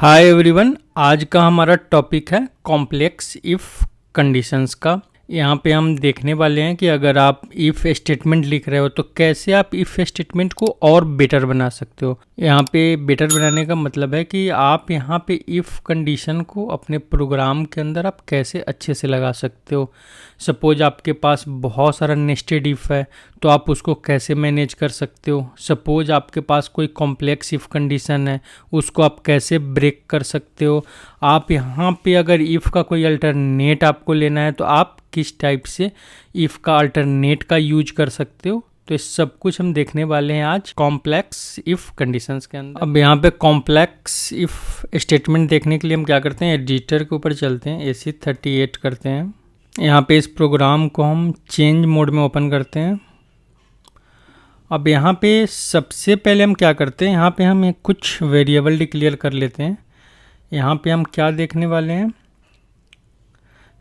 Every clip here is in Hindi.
Hi everyone. आज का हमारा टॉपिक है कॉम्प्लेक्स इफ़ कंडीशंस का। यहाँ पे हम देखने वाले हैं कि अगर आप इफ़ स्टेटमेंट लिख रहे हो तो कैसे आप इफ़ स्टेटमेंट को और बेटर बना सकते हो। यहाँ पे बेटर बनाने का मतलब है कि आप यहाँ पे इफ़ कंडीशन को अपने प्रोग्राम के अंदर आप कैसे अच्छे से लगा सकते हो। सपोज आपके पास बहुत सारा नेस्टेड इफ़ है तो आप उसको कैसे मैनेज कर सकते हो। सपोज आपके पास कोई कॉम्प्लेक्स इफ़ कंडीशन है, उसको आप कैसे ब्रेक कर सकते हो। आप यहाँ पे अगर इफ़ का कोई अल्टरनेट आपको लेना है तो आप किस टाइप से इफ़ का अल्टरनेट का यूज कर सकते हो। तो इस सब कुछ हम देखने वाले हैं आज कॉम्प्लेक्स इफ़ कंडीशंस के अंदर। अब यहाँ पे कॉम्प्लेक्स इफ़ स्टेटमेंट देखने के लिए हम क्या करते हैं, एडिटर के ऊपर चलते हैं, AC38 करते हैं। यहाँ पे इस प्रोग्राम को हम चेंज मोड में ओपन करते हैं। अब यहाँ पे सबसे पहले हम क्या करते हैं, यहाँ पे हम एक कुछ वेरिएबल डिक्लेयर कर लेते हैं। यहाँ पे हम क्या देखने वाले हैं,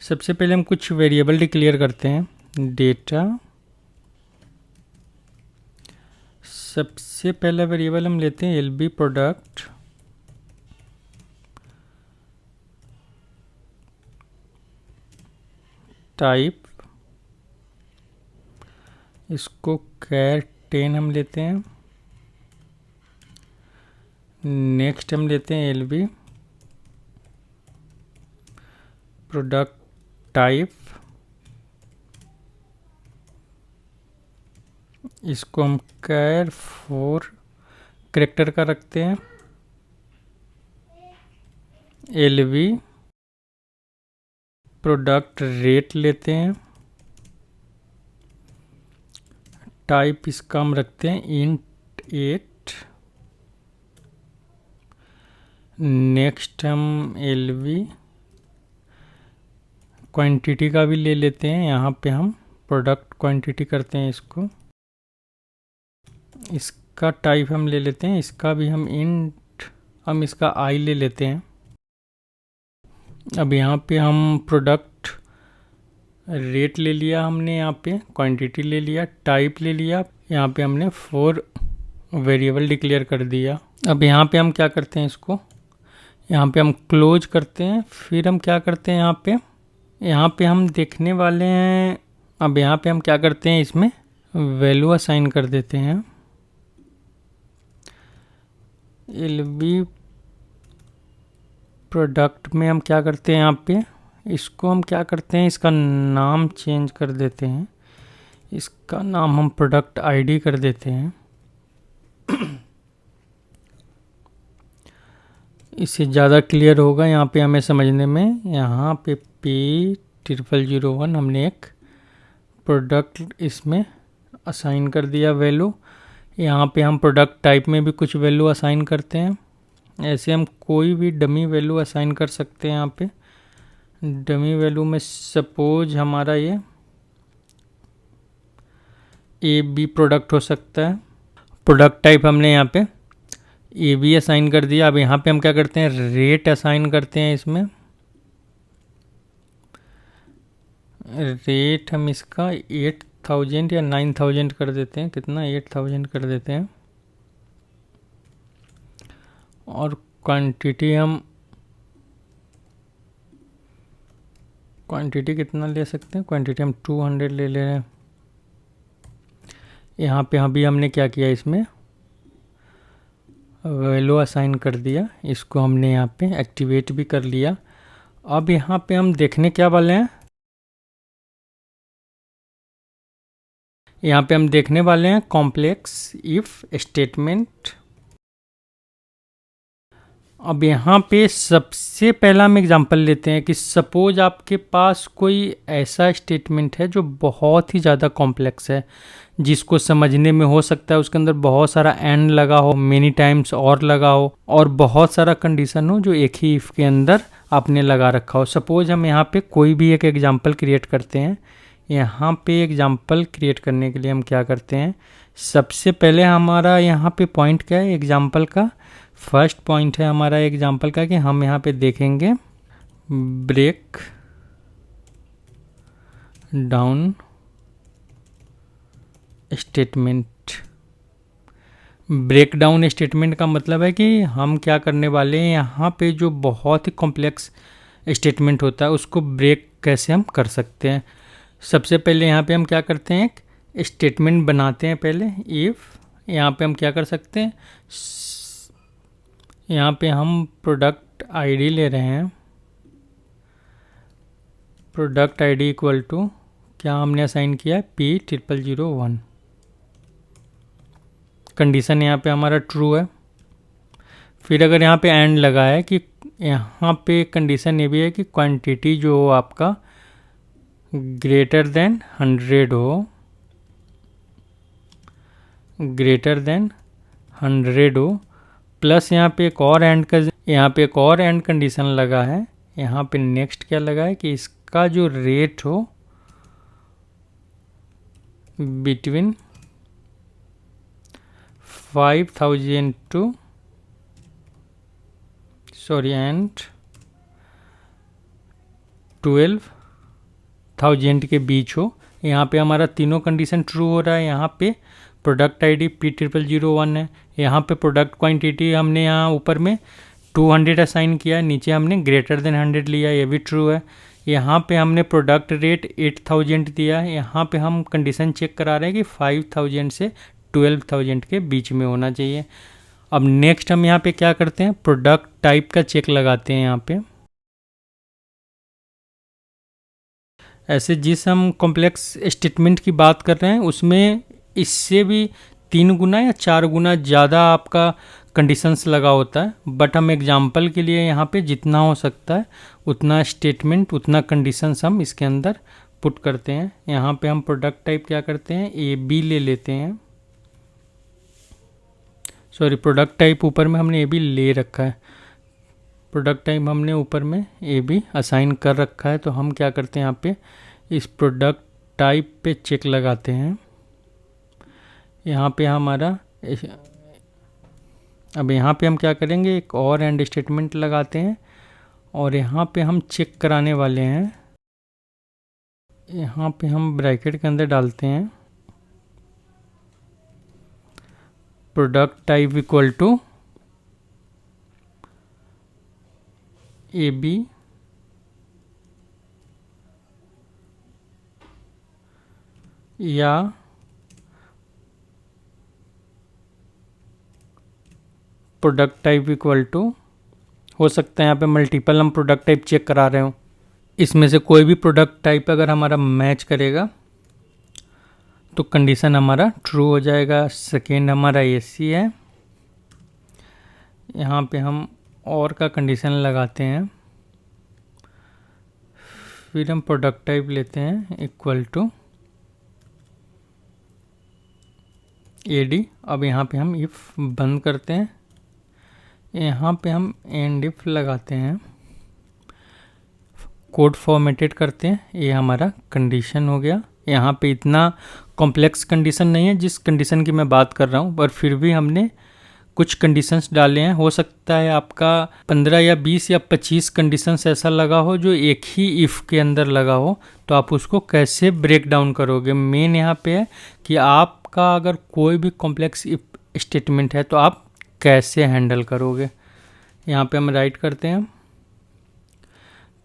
सबसे पहले हम कुछ वेरिएबल डिक्लेयर करते हैं। डेटा, सबसे पहला वेरिएबल हम लेते हैं LB प्रोडक्ट टाइप, इसको कैर 10 हम लेते हैं। नेक्स्ट हम लेते हैं LB प्रोडक्ट टाइप, इसको हम कैर 4 कैरेक्टर का रखते हैं। LB प्रोडक्ट रेट लेते हैं, टाइप इसका हम रखते हैं int 8। नेक्स्ट हम LB क्वांटिटी का भी ले लेते हैं, यहाँ पे हम प्रोडक्ट क्वांटिटी करते हैं इसको। इसका टाइप हम ले लेते हैं, इसका भी हम int, हम इसका I ले लेते हैं। अब यहाँ पे हम प्रोडक्ट रेट ले लिया हमने, यहाँ पे क्वांटिटी ले लिया, टाइप ले लिया, यहाँ पे हमने 4 वेरिएबल डिक्लेयर कर दिया। अब यहाँ पे हम क्या करते हैं, इसको यहाँ पे हम क्लोज करते हैं। फिर हम क्या करते हैं, यहाँ पे हम देखने वाले हैं। अब यहाँ पे हम क्या करते हैं, इसमें वैल्यू असाइन कर देते हैं। LB प्रोडक्ट में हम क्या करते हैं, यहाँ पे इसको हम क्या करते हैं, इसका नाम चेंज कर देते हैं। इसका नाम हम प्रोडक्ट ID कर देते हैं। इससे ज़्यादा क्लियर होगा यहाँ पे हमें समझने में। यहाँ पे P0001 हमने एक प्रोडक्ट इसमें असाइन कर दिया वैल्यू। यहाँ पे हम प्रोडक्ट टाइप में भी कुछ वैल्यू असाइन करते हैं। ऐसे हम कोई भी डमी वैल्यू असाइन कर सकते हैं। यहाँ पे डमी वैल्यू में सपोज हमारा ये AB प्रोडक्ट हो सकता है। प्रोडक्ट टाइप हमने यहाँ पे AB असाइन कर दिया। अब यहाँ पे हम क्या करते हैं, रेट असाइन करते हैं। इसमें रेट हम इसका 8000 या 9000 कर देते हैं, कितना 8000 कर देते हैं। और क्वांटिटी हम क्वांटिटी कितना ले सकते हैं, क्वांटिटी हम 200 ले रहे हैं। यहाँ पे अभी हमने क्या किया, इसमें वैल्यू असाइन कर दिया, इसको हमने यहाँ पे एक्टिवेट भी कर लिया। अब यहाँ पे हम देखने क्या वाले हैं, यहाँ पे हम देखने वाले हैं कॉम्प्लेक्स इफ स्टेटमेंट। अब यहाँ पे सबसे पहला हम एग्जांपल लेते हैं कि सपोज आपके पास कोई ऐसा स्टेटमेंट है जो बहुत ही ज़्यादा कॉम्प्लेक्स है, जिसको समझने में हो सकता है उसके अंदर बहुत सारा एंड लगा हो, मेनी टाइम्स और लगा हो, और बहुत सारा कंडीशन हो जो एक ही इफ के अंदर आपने लगा रखा हो। सपोज हम यहाँ पे कोई भी एक एग्जांपल क्रिएट करते हैं। यहाँ पे एग्जांपल क्रिएट करने के लिए हम क्या करते हैं, सबसे पहले हमारा यहाँ पे पॉइंट क्या है, एग्जांपल का फर्स्ट पॉइंट है हमारा एग्जांपल का कि हम यहाँ पे देखेंगे break down statement. Break down statement का मतलब है कि हम क्या करने वाले हैं, यहाँ पे जो बहुत ही कॉम्प्लेक्स स्टेटमेंट होता है उसको ब्रेक कैसे हम कर सकते हैं। सबसे पहले यहाँ पे हम क्या करते हैं, एक स्टेटमेंट बनाते हैं पहले। इफ़ यहाँ पे हम क्या कर सकते हैं, यहाँ पे हम प्रोडक्ट आईडी ले रहे हैं। प्रोडक्ट आईडी इक्वल टू क्या हमने असाइन किया है, P0001। कंडीशन यहाँ पे हमारा ट्रू है। फिर अगर यहाँ पे एंड लगा है कि यहाँ पे कंडीशन ये भी है कि क्वांटिटी जो हो आपका ग्रेटर देन 100 हो, ग्रेटर देन 100 हो, प्लस यहाँ पे एक और एंड कंडीशन लगा है। यहाँ पे नेक्स्ट क्या लगा है कि इसका जो रेट हो बिटवीन 5,000 टू एंड 12,000 के बीच हो। यहाँ पे हमारा तीनों कंडीशन ट्रू हो रहा है। यहाँ पे प्रोडक्ट आईडी P0001 है, यहाँ पे प्रोडक्ट क्वांटिटी हमने यहाँ ऊपर में 200 असाइन किया है, नीचे हमने ग्रेटर देन 100 लिया, ये भी ट्रू है। यहाँ पे हमने प्रोडक्ट रेट 8,000 दिया है, यहाँ पे हम कंडीशन चेक करा रहे हैं कि 5,000 से 12,000 के बीच में होना चाहिए। अब नेक्स्ट हम यहाँ पे क्या करते हैं, प्रोडक्ट टाइप का चेक लगाते हैं। यहाँ पे ऐसे जिस हम कॉम्प्लेक्स स्टेटमेंट की बात कर रहे हैं उसमें इससे भी 3 गुना या 4 गुना ज़्यादा आपका कंडीशंस लगा होता है, बट हम एग्जांपल के लिए यहाँ पे जितना हो सकता है उतना स्टेटमेंट, उतना कंडीशंस हम इसके अंदर पुट करते हैं। यहाँ पे हम प्रोडक्ट टाइप क्या करते हैं, AB ले लेते हैं। सॉरी, प्रोडक्ट टाइप ऊपर में हमने AB ले रखा है, प्रोडक्ट टाइप हमने ऊपर में AB असाइन कर रखा है। तो हम क्या करते हैं, यहाँ पे इस प्रोडक्ट टाइप पे चेक लगाते हैं। यहाँ पे हमारा अब यहाँ पे हम क्या करेंगे, एक और एंड स्टेटमेंट लगाते हैं और यहाँ पे हम चेक कराने वाले हैं। यहाँ पे हम ब्रैकेट के अंदर डालते हैं product type equal to AB या प्रोडक्ट टाइप इक्वल टू, हो सकता है यहाँ पे मल्टीपल हम प्रोडक्ट टाइप चेक करा रहे हो, इसमें से कोई भी प्रोडक्ट टाइप अगर हमारा मैच करेगा तो कंडीशन हमारा ट्रू हो जाएगा। सेकेंड हमारा AC है, यहाँ पे हम और का कंडीशन लगाते हैं। फिर हम प्रोडक्ट टाइप लेते हैं इक्वल टू AD। अब यहाँ पे हम इफ़ बंद करते हैं, यहाँ पे हम एंड इफ लगाते हैं, कोड फॉर्मेटेड करते हैं। ये हमारा कंडीशन हो गया। यहाँ पे इतना कॉम्प्लेक्स कंडीशन नहीं है जिस कंडीशन की मैं बात कर रहा हूँ, पर फिर भी हमने कुछ कंडीशंस डाले हैं। हो सकता है आपका 15 या 20 या 25 कंडीशंस ऐसा लगा हो जो एक ही इफ़ के अंदर लगा हो, तो आप उसको कैसे ब्रेक डाउन करोगे। मेन यहाँ पे है कि आपका अगर कोई भी कॉम्प्लेक्स इफ स्टेटमेंट है तो आप कैसे हैंडल करोगे। यहाँ पे हम राइट करते हैं,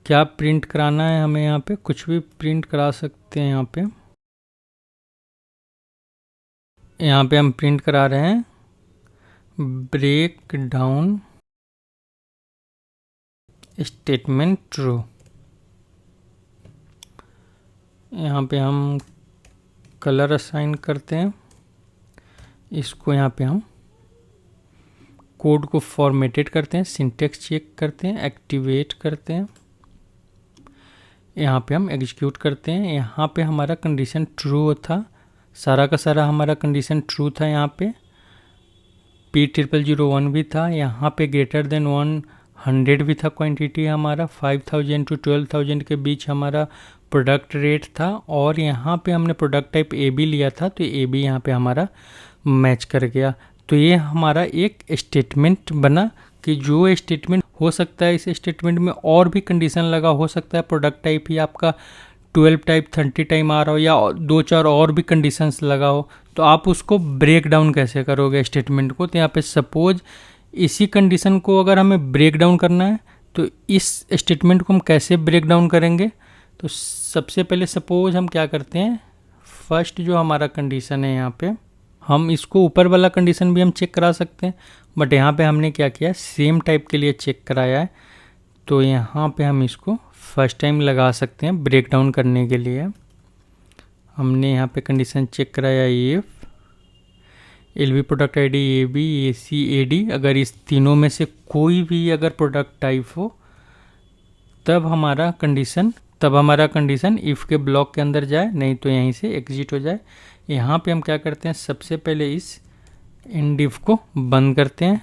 क्या प्रिंट कराना है हमें, यहाँ पे कुछ भी प्रिंट करा सकते हैं। यहाँ पे हम प्रिंट करा रहे हैं ब्रेक डाउन स्टेटमेंट ट्रू। यहाँ पे हम कलर असाइन करते हैं, इसको यहाँ पे हम कोड को फॉर्मेटेड करते हैं, सिंटेक्स चेक करते हैं, एक्टिवेट करते हैं, यहाँ पे हम एग्जीक्यूट करते हैं। यहाँ पे हमारा कंडीशन ट्रू था, सारा का सारा हमारा कंडीशन ट्रू था। यहाँ पे P0001 भी था, यहाँ पे ग्रेटर देन 100 भी था, क्वांटिटी हमारा 5,000 टू 12,000 के बीच हमारा प्रोडक्ट रेट था, और यहाँ पे हमने प्रोडक्ट टाइप AB लिया था तो AB यहाँ पे हमारा मैच कर गया। तो ये हमारा एक स्टेटमेंट बना कि जो स्टेटमेंट हो सकता है, इस स्टेटमेंट में और भी कंडीशन लगा, हो सकता है प्रोडक्ट टाइप ही आपका 12 टाइप 30 टाइम आ रहा हो या 2-4 और भी कंडीशंस लगा हो, तो आप उसको ब्रेक डाउन कैसे करोगे स्टेटमेंट को। तो यहाँ पे सपोज इसी कंडीशन को अगर हमें ब्रेक डाउन करना है तो इस स्टेटमेंट को हम कैसे ब्रेक डाउन करेंगे। तो सबसे पहले सपोज हम क्या करते हैं, फर्स्ट जो हमारा कंडीशन है यहाँ पे हम इसको ऊपर वाला कंडीशन भी हम चेक करा सकते हैं, बट यहाँ पे हमने क्या किया, सेम टाइप के लिए चेक कराया है। तो यहाँ पे हम इसको फर्स्ट टाइम लगा सकते हैं ब्रेक डाउन करने के लिए। हमने यहाँ पे कंडीशन चेक कराया if LV product ID AB AC AD, अगर इस तीनों में से कोई भी अगर प्रोडक्ट टाइप हो तब हमारा कंडीशन इफ़ के ब्लॉक के अंदर जाए, नहीं तो यहीं से एग्जिट हो जाए। यहाँ पे हम क्या करते हैं, सबसे पहले इस एंड इफ को बंद करते हैं।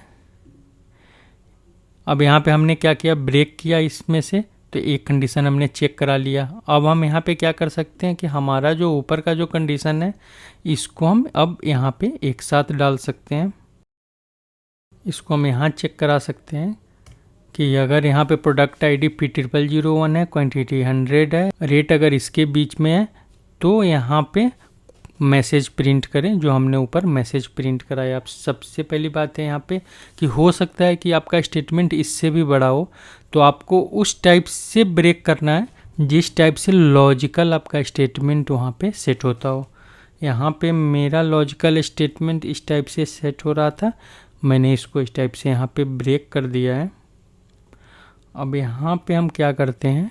अब यहाँ पे हमने क्या किया, ब्रेक किया इसमें से, तो एक कंडीशन हमने चेक करा लिया। अब हम यहाँ पे क्या कर सकते हैं कि हमारा जो ऊपर का जो कंडीशन है इसको हम अब यहाँ पे एक साथ डाल सकते हैं। इसको हम यहाँ चेक करा सकते हैं कि अगर यहाँ पे प्रोडक्ट आईडी P0001 है, क्वांटिटी 100 है, रेट अगर इसके बीच में है तो यहाँ पे मैसेज प्रिंट करें जो हमने ऊपर मैसेज प्रिंट कराया। अब सबसे पहली बात है यहाँ पे कि हो सकता है कि आपका स्टेटमेंट इससे भी बड़ा हो, तो आपको उस टाइप से ब्रेक करना है जिस टाइप से लॉजिकल आपका स्टेटमेंट वहाँ पे सेट होता हो। यहाँ पे मेरा लॉजिकल स्टेटमेंट इस टाइप से सेट हो रहा था, मैंने इसको इस टाइप से यहाँ पे ब्रेक कर दिया है। अब यहाँ पे हम क्या करते हैं,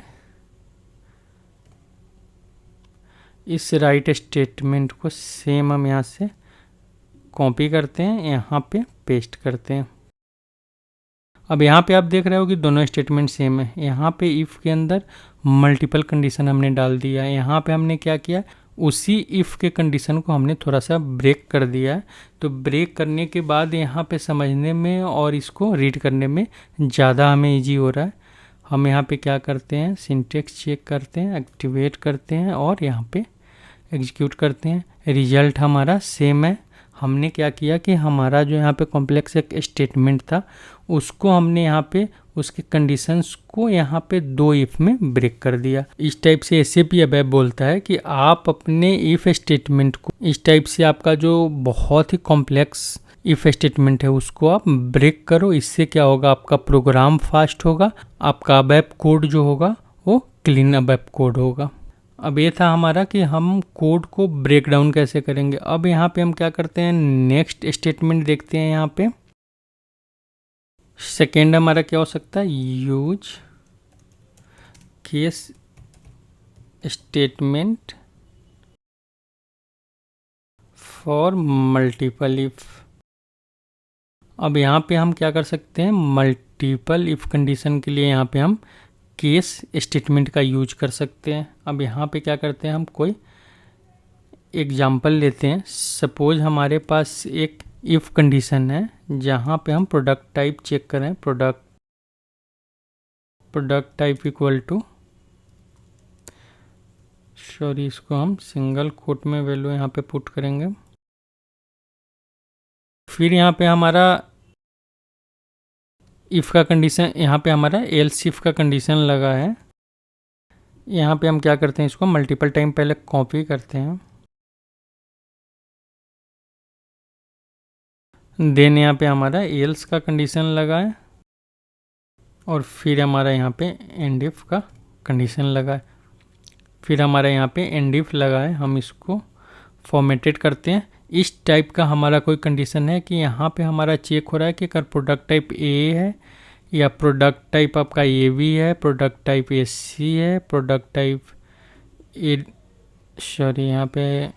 इस राइट स्टेटमेंट को सेम हम यहाँ से कॉपी करते हैं, यहाँ पे पेस्ट करते हैं। अब यहाँ पे आप देख रहे हो कि दोनों स्टेटमेंट सेम है। यहाँ पे इफ़ के अंदर मल्टीपल कंडीशन हमने डाल दिया है, यहाँ पे हमने क्या किया, उसी इफ़ के कंडीशन को हमने थोड़ा सा ब्रेक कर दिया है। तो ब्रेक करने के बाद यहाँ पे समझने में और इसको रीड करने में ज़्यादा हमें ईजी हो रहा है। हम यहाँ पे क्या करते हैं, सिंटेक्स चेक करते हैं, एक्टिवेट करते हैं और यहाँ पे एग्जीक्यूट करते हैं। रिजल्ट हमारा सेम है। हमने क्या किया कि हमारा जो यहाँ पे कॉम्प्लेक्स एक स्टेटमेंट था उसको हमने यहाँ पे उसके कंडीशंस को यहाँ पे 2 इफ़ में ब्रेक कर दिया। इस टाइप से SAP अब बोलता है कि आप अपने इफ़ स्टेटमेंट को इस टाइप से आपका जो बहुत ही कॉम्प्लेक्स इफ़ स्टेटमेंट है उसको आप ब्रेक करो। इससे क्या होगा, आपका प्रोग्राम फास्ट होगा, आपका अबैप कोड जो होगा वो क्लीन अबैप कोड होगा। अब ये था हमारा कि हम कोड को ब्रेक डाउन कैसे करेंगे। अब यहाँ पे हम क्या करते हैं, नेक्स्ट स्टेटमेंट देखते हैं। यहाँ पे सेकेंड हमारा क्या हो सकता है, use case statement for multiple if. अब यहाँ पे हम क्या कर सकते हैं, मल्टीपल इफ कंडीशन के लिए यहाँ पे हम केस स्टेटमेंट का यूज कर सकते हैं। अब यहाँ पे क्या करते हैं, हम कोई एग्जाम्पल लेते हैं। सपोज हमारे पास एक इफ़ कंडीशन है जहाँ पे हम प्रोडक्ट टाइप चेक करें, product type equal to, sorry इसको हम सिंगल कोट में वैल्यू यहाँ पे पुट करेंगे। फिर यहाँ पे हमारा इफ़ का कंडीशन, यहाँ पे हमारा एल्स इफ का कंडीशन लगा है। यहाँ पे हम क्या करते हैं, इसको मल्टीपल टाइम पहले कॉपी करते हैं, देन यहाँ पे हमारा एल्स का कंडीशन लगा है और फिर हमारा यहाँ पे एंड इफ का कंडीशन लगा है। फिर हमारा यहाँ पे एंड इफ लगा है, हम इसको फॉर्मेटेड करते हैं। इस टाइप का हमारा कोई कंडीशन है कि यहाँ पे हमारा चेक हो रहा है कि अगर प्रोडक्ट टाइप A है या प्रोडक्ट टाइप आपका AB है, प्रोडक्ट टाइप SC है, प्रोडक्ट टाइप सॉरी यहाँ पे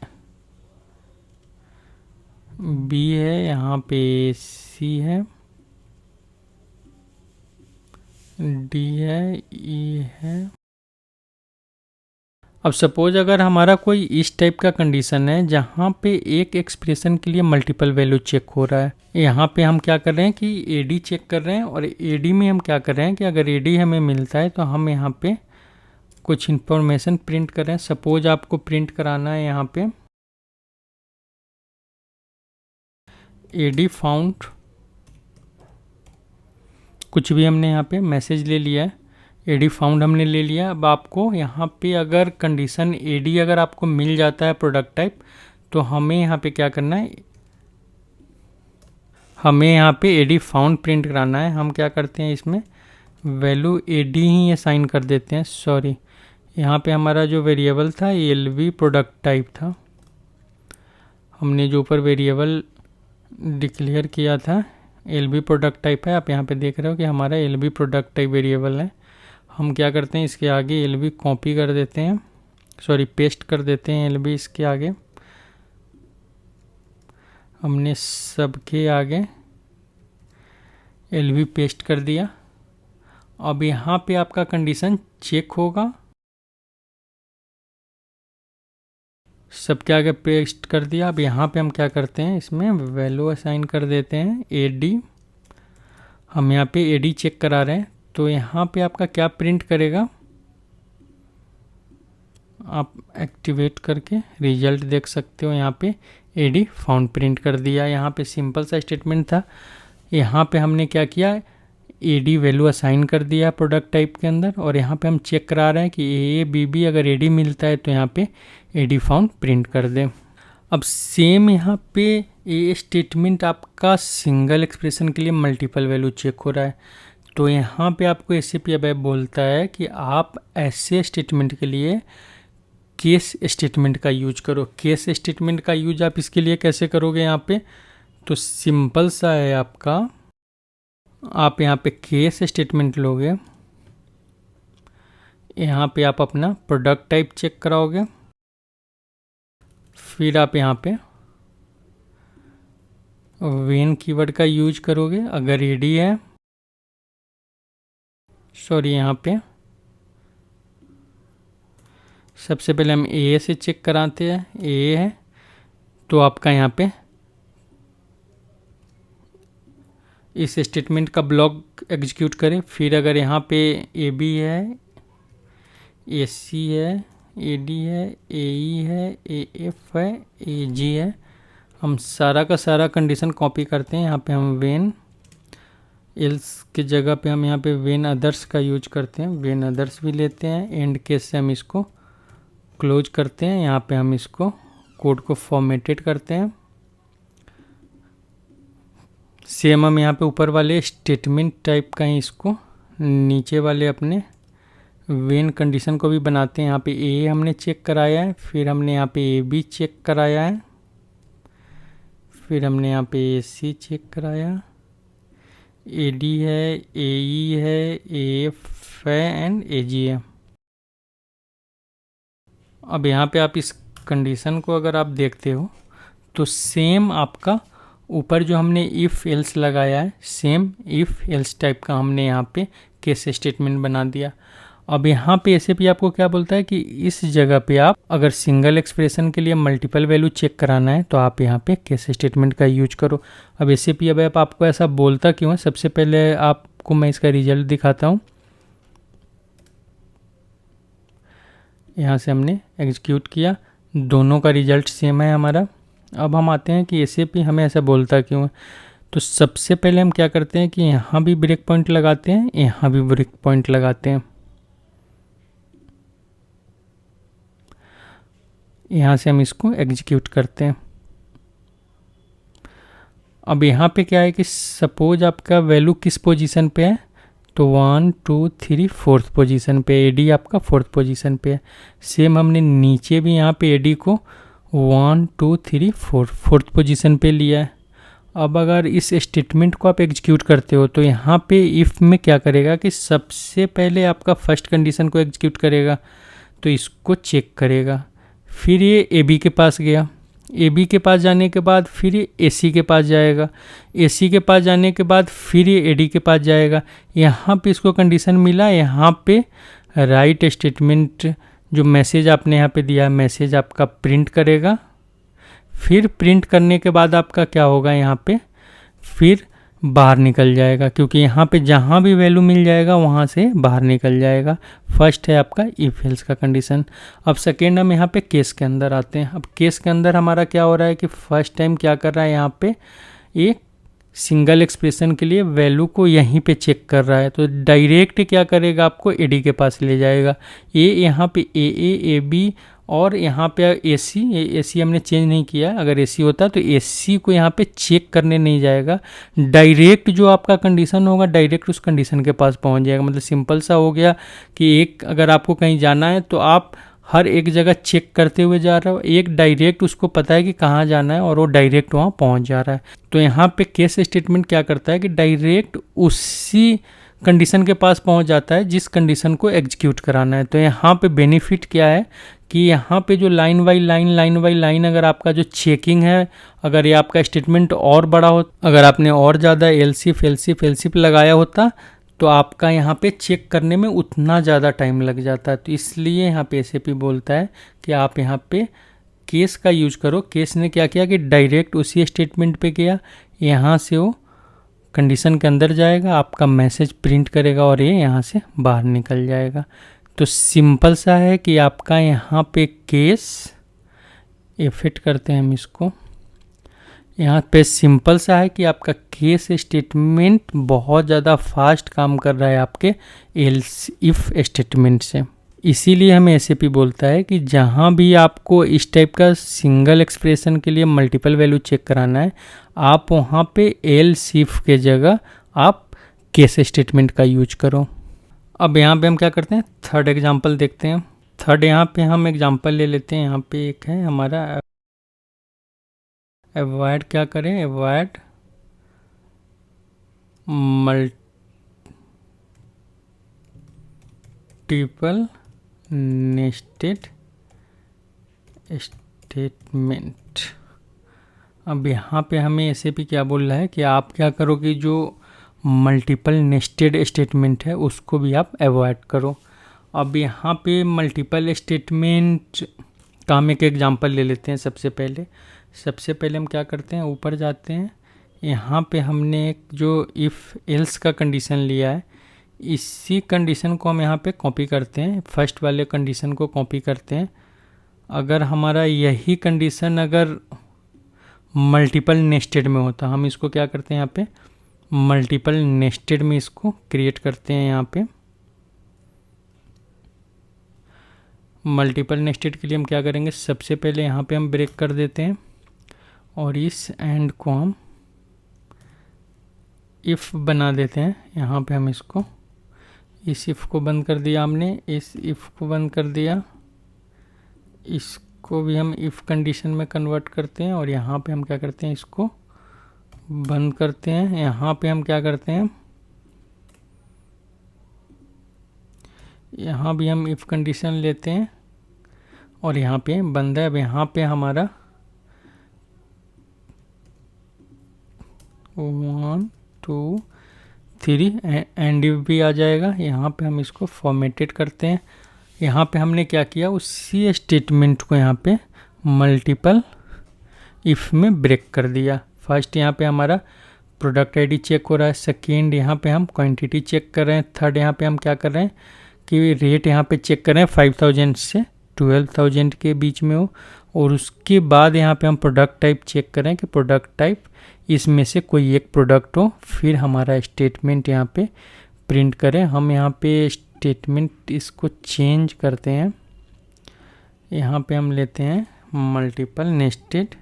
B है, यहाँ पे C है, D है, E है। अब सपोज अगर हमारा कोई इस टाइप का कंडीशन है जहाँ पे एक एक्सप्रेशन के लिए मल्टीपल वैल्यू चेक हो रहा है, यहाँ पे हम क्या कर रहे हैं कि AD चेक कर रहे हैं और AD में हम क्या कर रहे हैं कि अगर AD हमें मिलता है तो हम यहाँ पे कुछ इंफॉर्मेशन प्रिंट कर रहे हैं। सपोज आपको प्रिंट कराना है यहाँ पे AD फाउंड, कुछ भी हमने यहाँ पे मैसेज ले लिया है। एडी फाउंड हमने ले लिया। अब आपको यहाँ पे अगर कंडीशन एडी अगर आपको मिल जाता है प्रोडक्ट टाइप, तो हमें यहाँ पे क्या करना है, हमें यहाँ पे एडी फाउंड प्रिंट कराना है। हम क्या करते हैं, इसमें वैल्यू एडी ही असाइन कर देते हैं। सॉरी, यहाँ पे हमारा जो वेरिएबल था एलवी प्रोडक्ट टाइप था। हमने जो ऊपर वेरिएबल डिक्लेयर किया था एलवी प्रोडक्ट टाइप है। आप यहाँ पे देख रहे हो कि हमारा एलवी प्रोडक्ट टाइप वेरिएबल है। हम क्या करते हैं, इसके आगे एलवी कॉपी कर देते हैं, सॉरी पेस्ट कर देते हैं एलवी इसके आगे। हमने सबके आगे एलवी पेस्ट कर दिया। अब यहाँ पे आपका कंडीशन चेक होगा। सबके आगे पेस्ट कर दिया। अब यहाँ पे हम क्या करते हैं, इसमें वैल्यू असाइन कर देते हैं एडी। हम यहाँ पे एडी चेक करा रहे हैं, तो यहाँ पे आपका क्या प्रिंट करेगा, आप एक्टिवेट करके रिजल्ट देख सकते हो। यहाँ पे एडी फाउंड प्रिंट कर दिया। यहाँ पे सिंपल सा स्टेटमेंट था। यहाँ पे हमने क्या किया, एडी वैल्यू असाइन कर दिया प्रोडक्ट टाइप के अंदर, और यहाँ पे हम चेक करा रहे हैं कि ए बी बी अगर एडी मिलता है तो यहाँ पे एडी फाउंड प्रिंट कर दें। अब सेम यहाँ पे ये स्टेटमेंट आपका सिंगल एक्सप्रेशन के लिए मल्टीपल वैल्यू चेक हो रहा है। तो यहाँ पे आपको एसएपी अब बोलता है कि आप ऐसे स्टेटमेंट के लिए केस स्टेटमेंट का यूज करो। केस स्टेटमेंट का यूज आप इसके लिए कैसे करोगे, यहाँ पे तो सिंपल सा है आपका, आप यहाँ पे केस स्टेटमेंट लोगे, यहाँ पे आप अपना प्रोडक्ट टाइप चेक कराओगे, फिर आप यहाँ पे व्हेन कीवर्ड का यूज करोगे अगर एडी है। सॉरी, यहाँ पे सबसे पहले हम ए से चेक कराते हैं, ए है तो आपका यहाँ पे इस स्टेटमेंट का ब्लॉक एग्जीक्यूट करें। फिर अगर यहाँ पे ए बी है, ए सी है, ए डी है, ए ई है, ए एफ है, ए जी है, हम सारा का सारा कंडीशन कॉपी करते हैं। यहाँ पे हम वेन एल्स के जगह पे हम यहाँ पे वेन अदर्स का यूज करते हैं, वेन अदर्स भी लेते हैं। एंड केस से हम इसको क्लोज करते हैं। यहाँ पे हम इसको कोड को फॉर्मेटेड करते हैं। सेम हम यहाँ पे ऊपर वाले स्टेटमेंट टाइप का ही इसको नीचे वाले अपने वेन कंडीशन को भी बनाते हैं। यहाँ पे ए हमने चेक कराया है, फिर हमने यहाँ पे ए बी चेक कराया है, फिर हमने यहाँ पे ए सी चेक कराया, ए डी है, ए ई है, ए एफ है एंड ए जी है। अब यहाँ पे आप इस कंडीशन को अगर आप देखते हो तो सेम आपका ऊपर जो हमने इफ़ एल्स लगाया है, सेम इफ़ एल्स टाइप का हमने यहाँ पे केस स्टेटमेंट बना दिया। अब यहाँ पे एसएपी आपको क्या बोलता है कि इस जगह पे आप अगर सिंगल एक्सप्रेशन के लिए मल्टीपल वैल्यू चेक कराना है तो आप यहाँ पे केस स्टेटमेंट का यूज करो। अब एसएपी अब आपको ऐसा बोलता क्यों है, सबसे पहले आपको मैं इसका रिजल्ट दिखाता हूँ। यहाँ से हमने एग्जीक्यूट किया, दोनों का रिजल्ट सेम है हमारा। अब हम आते हैं कि एसएपी हमें ऐसा बोलता क्यों है। तो सबसे पहले हम क्या करते हैं कि यहाँ भी ब्रेक पॉइंट लगाते हैं, यहाँ भी ब्रेक पॉइंट लगाते हैं। यहाँ से हम इसको एग्जीक्यूट करते हैं। अब यहाँ पे क्या है कि सपोज आपका वैल्यू किस पोजीशन पे है, तो 1 2 3 4th पोजीशन पे, एडी आपका 4th पोजीशन पे है। सेम हमने नीचे भी यहाँ पे एडी को 1 2 3 4th पोजीशन पे लिया है। अब अगर इस स्टेटमेंट को आप एग्जीक्यूट करते हो तो यहाँ पे इफ़ में क्या करेगा कि सबसे पहले आपका फर्स्ट कंडीशन को एग्जीक्यूट करेगा, तो इसको चेक करेगा। फिर ये ए बी के पास गया, ए बी के पास जाने के बाद फिर ये ए सी के पास जाएगा, ए सी के पास जाने के बाद फिर ये ए डी के पास जाएगा। यहाँ पे इसको कंडीशन मिला, यहाँ पे राइट स्टेटमेंट जो मैसेज आपने यहाँ पे दिया, मैसेज आपका प्रिंट करेगा। फिर प्रिंट करने के बाद आपका क्या होगा, यहाँ पे फिर बाहर निकल जाएगा, क्योंकि यहाँ पे जहाँ भी वैल्यू मिल जाएगा वहाँ से बाहर निकल जाएगा। फर्स्ट है आपका इफ एल्स का कंडीशन। अब सेकेंड हम यहाँ पे केस के अंदर आते हैं। अब केस के अंदर हमारा क्या हो रहा है कि फर्स्ट टाइम क्या कर रहा है, यहाँ पे एक सिंगल एक्सप्रेशन के लिए वैल्यू को यहीं पे चेक कर रहा है, तो डायरेक्ट क्या करेगा, आपको एडी के पास ले जाएगा। ए यहाँ पे ए बी और यहाँ पे ए सी हमने चेंज नहीं किया। अगर ए सी होता तो ए सी को यहाँ पे चेक करने नहीं जाएगा, डायरेक्ट जो आपका कंडीशन होगा डायरेक्ट उस कंडीशन के पास पहुँच जाएगा। मतलब सिंपल सा हो गया कि एक अगर आपको कहीं जाना है तो आप हर एक जगह चेक करते हुए जा रहे हो, एक डायरेक्ट उसको पता है कि कहाँ जाना है और वो डायरेक्ट वहाँ पहुँच जा रहा है। तो यहाँ पे केस स्टेटमेंट क्या करता है कि डायरेक्ट उसी कंडीशन के पास पहुँच जाता है जिस कंडीशन को एग्जीक्यूट कराना है। तो यहाँ पे बेनिफिट क्या है कि यहाँ पे जो लाइन बाई लाइन अगर आपका जो चेकिंग है, अगर ये आपका स्टेटमेंट और बड़ा हो, अगर आपने और ज़्यादा एलसीफ लगाया होता तो आपका यहाँ पे चेक करने में उतना ज़्यादा टाइम लग जाता है। तो इसलिए यहाँ पे एसएपी बोलता है कि आप यहाँ पे केस का यूज करो। केस ने क्या किया कि डायरेक्ट उसी स्टेटमेंट पे गया, यहाँ से वो कंडीशन के अंदर जाएगा, आपका मैसेज प्रिंट करेगा और ये यहाँ से बाहर निकल जाएगा। तो सिंपल सा है कि आपका यहाँ पे केस फिट करते हैं हम इसको, यहाँ पे सिंपल सा है कि आपका केस स्टेटमेंट बहुत ज़्यादा फास्ट काम कर रहा है आपके एल्स इफ स्टेटमेंट से। इसीलिए हमें एसएपी बोलता है कि जहाँ भी आपको इस टाइप का सिंगल एक्सप्रेशन के लिए मल्टीपल वैल्यू चेक कराना है, आप वहाँ पे एल्स इफ के जगह आप केस स्टेटमेंट का यूज करो। अब यहाँ पे हम क्या करते हैं, थर्ड एग्जांपल देखते हैं। थर्ड यहाँ पे हम एग्जांपल ले लेते हैं। यहाँ पे एक है हमारा अवॉइड, क्या करें, अवॉइड मल्टीपल नेस्टेड स्टेटमेंट। अब यहाँ पे हमें ऐसे भी क्या बोल रहा है कि आप क्या करो कि जो मल्टीपल नेस्टेड स्टेटमेंट है उसको भी आप अवॉइड करो। अब यहाँ पे मल्टीपल स्टेटमेंट का हम एक एग्जांपल ले लेते हैं। सबसे पहले हम क्या करते हैं, ऊपर जाते हैं। यहाँ पे हमने एक जो इफ़ एल्स का कंडीशन लिया है, इसी कंडीशन को हम यहाँ पे कॉपी करते हैं, फर्स्ट वाले कंडीशन को कॉपी करते हैं। अगर हमारा यही कंडीशन अगर मल्टीपल नेस्टेड में होता, हम इसको क्या करते हैं, यहाँ पे मल्टीपल नेस्टेड में इसको क्रिएट करते हैं। यहाँ पे मल्टीपल नेस्टेड के लिए हम क्या करेंगे, सबसे पहले यहाँ पे हम ब्रेक कर देते हैं और इस एंड को हम इफ़ बना देते हैं। यहाँ पे हम इसको, इस इफ़ को बंद कर दिया हमने, इस इफ़ को बंद कर दिया, इसको भी हम इफ़ कंडीशन में कन्वर्ट करते हैं और यहाँ पे हम क्या करते हैं, इसको बंद करते हैं। यहाँ पे हम क्या करते हैं, यहाँ भी हम इफ़ कंडीशन लेते हैं और यहाँ पे बंद है। अब यहाँ पे हमारा 1 2 3 एंड इफ भी आ जाएगा। यहाँ पे हम इसको फॉर्मेटेड करते हैं। यहाँ पे हमने क्या किया, उसी स्टेटमेंट को यहाँ पे मल्टीपल इफ़ में ब्रेक कर दिया। फर्स्ट यहाँ पे हमारा प्रोडक्ट आईडी चेक हो रहा है, सेकेंड यहाँ पे हम क्वांटिटी चेक कर रहे हैं, थर्ड यहाँ पे हम क्या कर रहे हैं कि रेट यहाँ पे चेक कर रहे हैं 5000 से 12000 के बीच में हो, और उसके बाद यहाँ पे हम प्रोडक्ट टाइप चेक करें कि प्रोडक्ट टाइप इसमें से कोई एक प्रोडक्ट हो, फिर हमारा स्टेटमेंट यहाँ पे प्रिंट करें। हम यहाँ पे स्टेटमेंट इसको चेंज करते हैं। यहाँ पे हम लेते हैं multiple nested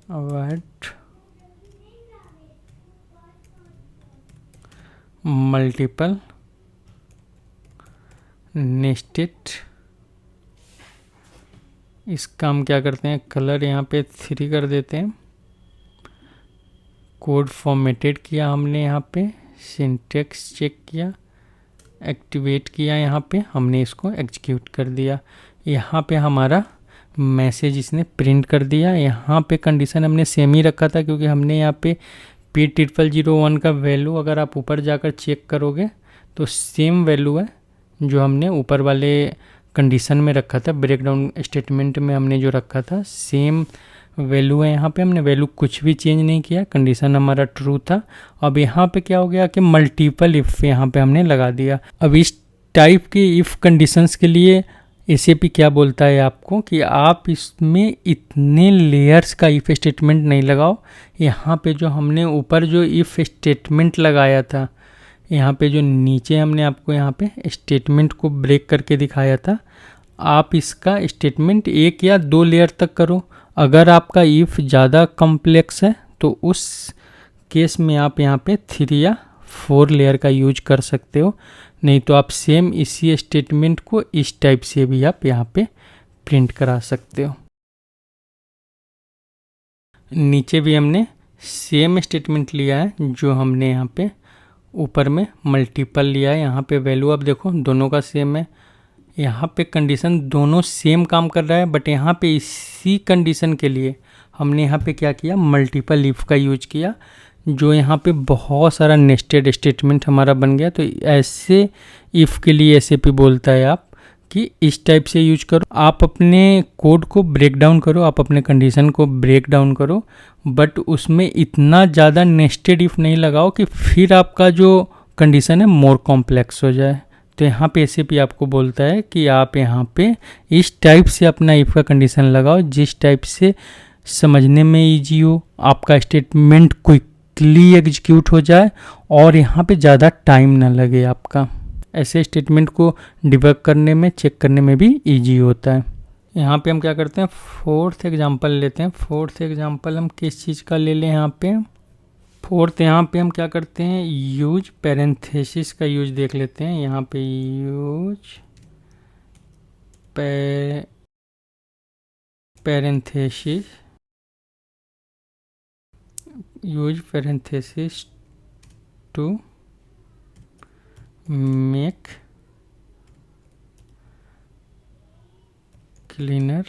avoid multiple nested. इसका हम क्या करते हैं, कलर यहाँ पे 3 कर देते हैं। कोड फॉर्मेटेड किया हमने, यहाँ पे सिंटेक्स चेक किया, एक्टिवेट किया, यहाँ पे हमने इसको एग्जीक्यूट कर दिया। यहाँ पे हमारा मैसेज इसने प्रिंट कर दिया। यहाँ पे कंडीशन हमने सेम ही रखा था क्योंकि हमने यहाँ पे P0001 का वैल्यू अगर आप ऊपर जाकर चेक करोगे तो सेम वैल्यू है जो हमने ऊपर वाले कंडीशन में रखा था, ब्रेकडाउन स्टेटमेंट में हमने जो रखा था सेम वैल्यू है। यहाँ पे हमने वैल्यू कुछ भी चेंज नहीं किया, कंडीशन हमारा ट्रू था। अब यहाँ पे क्या हो गया कि मल्टीपल इफ़ यहाँ पे हमने लगा दिया। अब इस टाइप की इफ़ कंडीशंस के लिए एसएपी क्या बोलता है आपको कि आप इसमें इतने लेयर्स का इफ स्टेटमेंट नहीं लगाओ। यहाँ पे जो हमने ऊपर जो इफ स्टेटमेंट लगाया था, यहाँ पे जो नीचे हमने आपको यहाँ पे स्टेटमेंट को ब्रेक करके दिखाया था, आप इसका स्टेटमेंट 1 या 2 लेयर तक करो। अगर आपका इफ ज़्यादा कॉम्प्लेक्स है तो उस केस में आप यहाँ पे 3 या 4 लेयर का यूज कर सकते हो। नहीं तो आप सेम इसी स्टेटमेंट को इस टाइप से भी आप यहाँ पे प्रिंट करा सकते हो। नीचे भी हमने सेम स्टेटमेंट लिया है जो हमने यहाँ पे ऊपर में मल्टीपल लिया है। यहाँ पे वैल्यू आप देखो दोनों का सेम है। यहाँ पे कंडीशन दोनों सेम काम कर रहा है, बट यहाँ पे इसी कंडीशन के लिए हमने यहाँ पे क्या किया, मल्टीपल इफ का यूज किया, जो यहाँ पे बहुत सारा नेस्टेड स्टेटमेंट हमारा बन गया। तो ऐसे इफ के लिए एसएपी बोलता है आप कि इस टाइप से यूज करो। आप अपने कोड को ब्रेक डाउन करो, आप अपने कंडीशन को ब्रेक डाउन करो, बट उसमें इतना ज़्यादा नेस्टेड इफ नहीं लगाओ कि फिर आपका जो कंडीशन है मोर कॉम्प्लेक्स हो जाए। तो यहाँ पे एसएपी आपको बोलता है कि आप यहाँ पे इस टाइप से अपना इफ का कंडीशन लगाओ जिस टाइप से समझने में ईजी हो, आपका स्टेटमेंट क्विकली एग्जीक्यूट हो जाए और यहाँ पे ज़्यादा टाइम ना लगे आपका। ऐसे स्टेटमेंट को डिबग करने में, चेक करने में भी ईजी होता है। यहाँ पे हम क्या करते हैं, फोर्थ एग्जांपल लेते हैं। फोर्थ एग्जांपल हम किस चीज़ का ले लें यहाँ पे, फोर्थ यहाँ पे हम क्या करते हैं, यूज पैरेंथेसिस का यूज देख लेते हैं। यहाँ पे use parenthesis, use parenthesis to make cleaner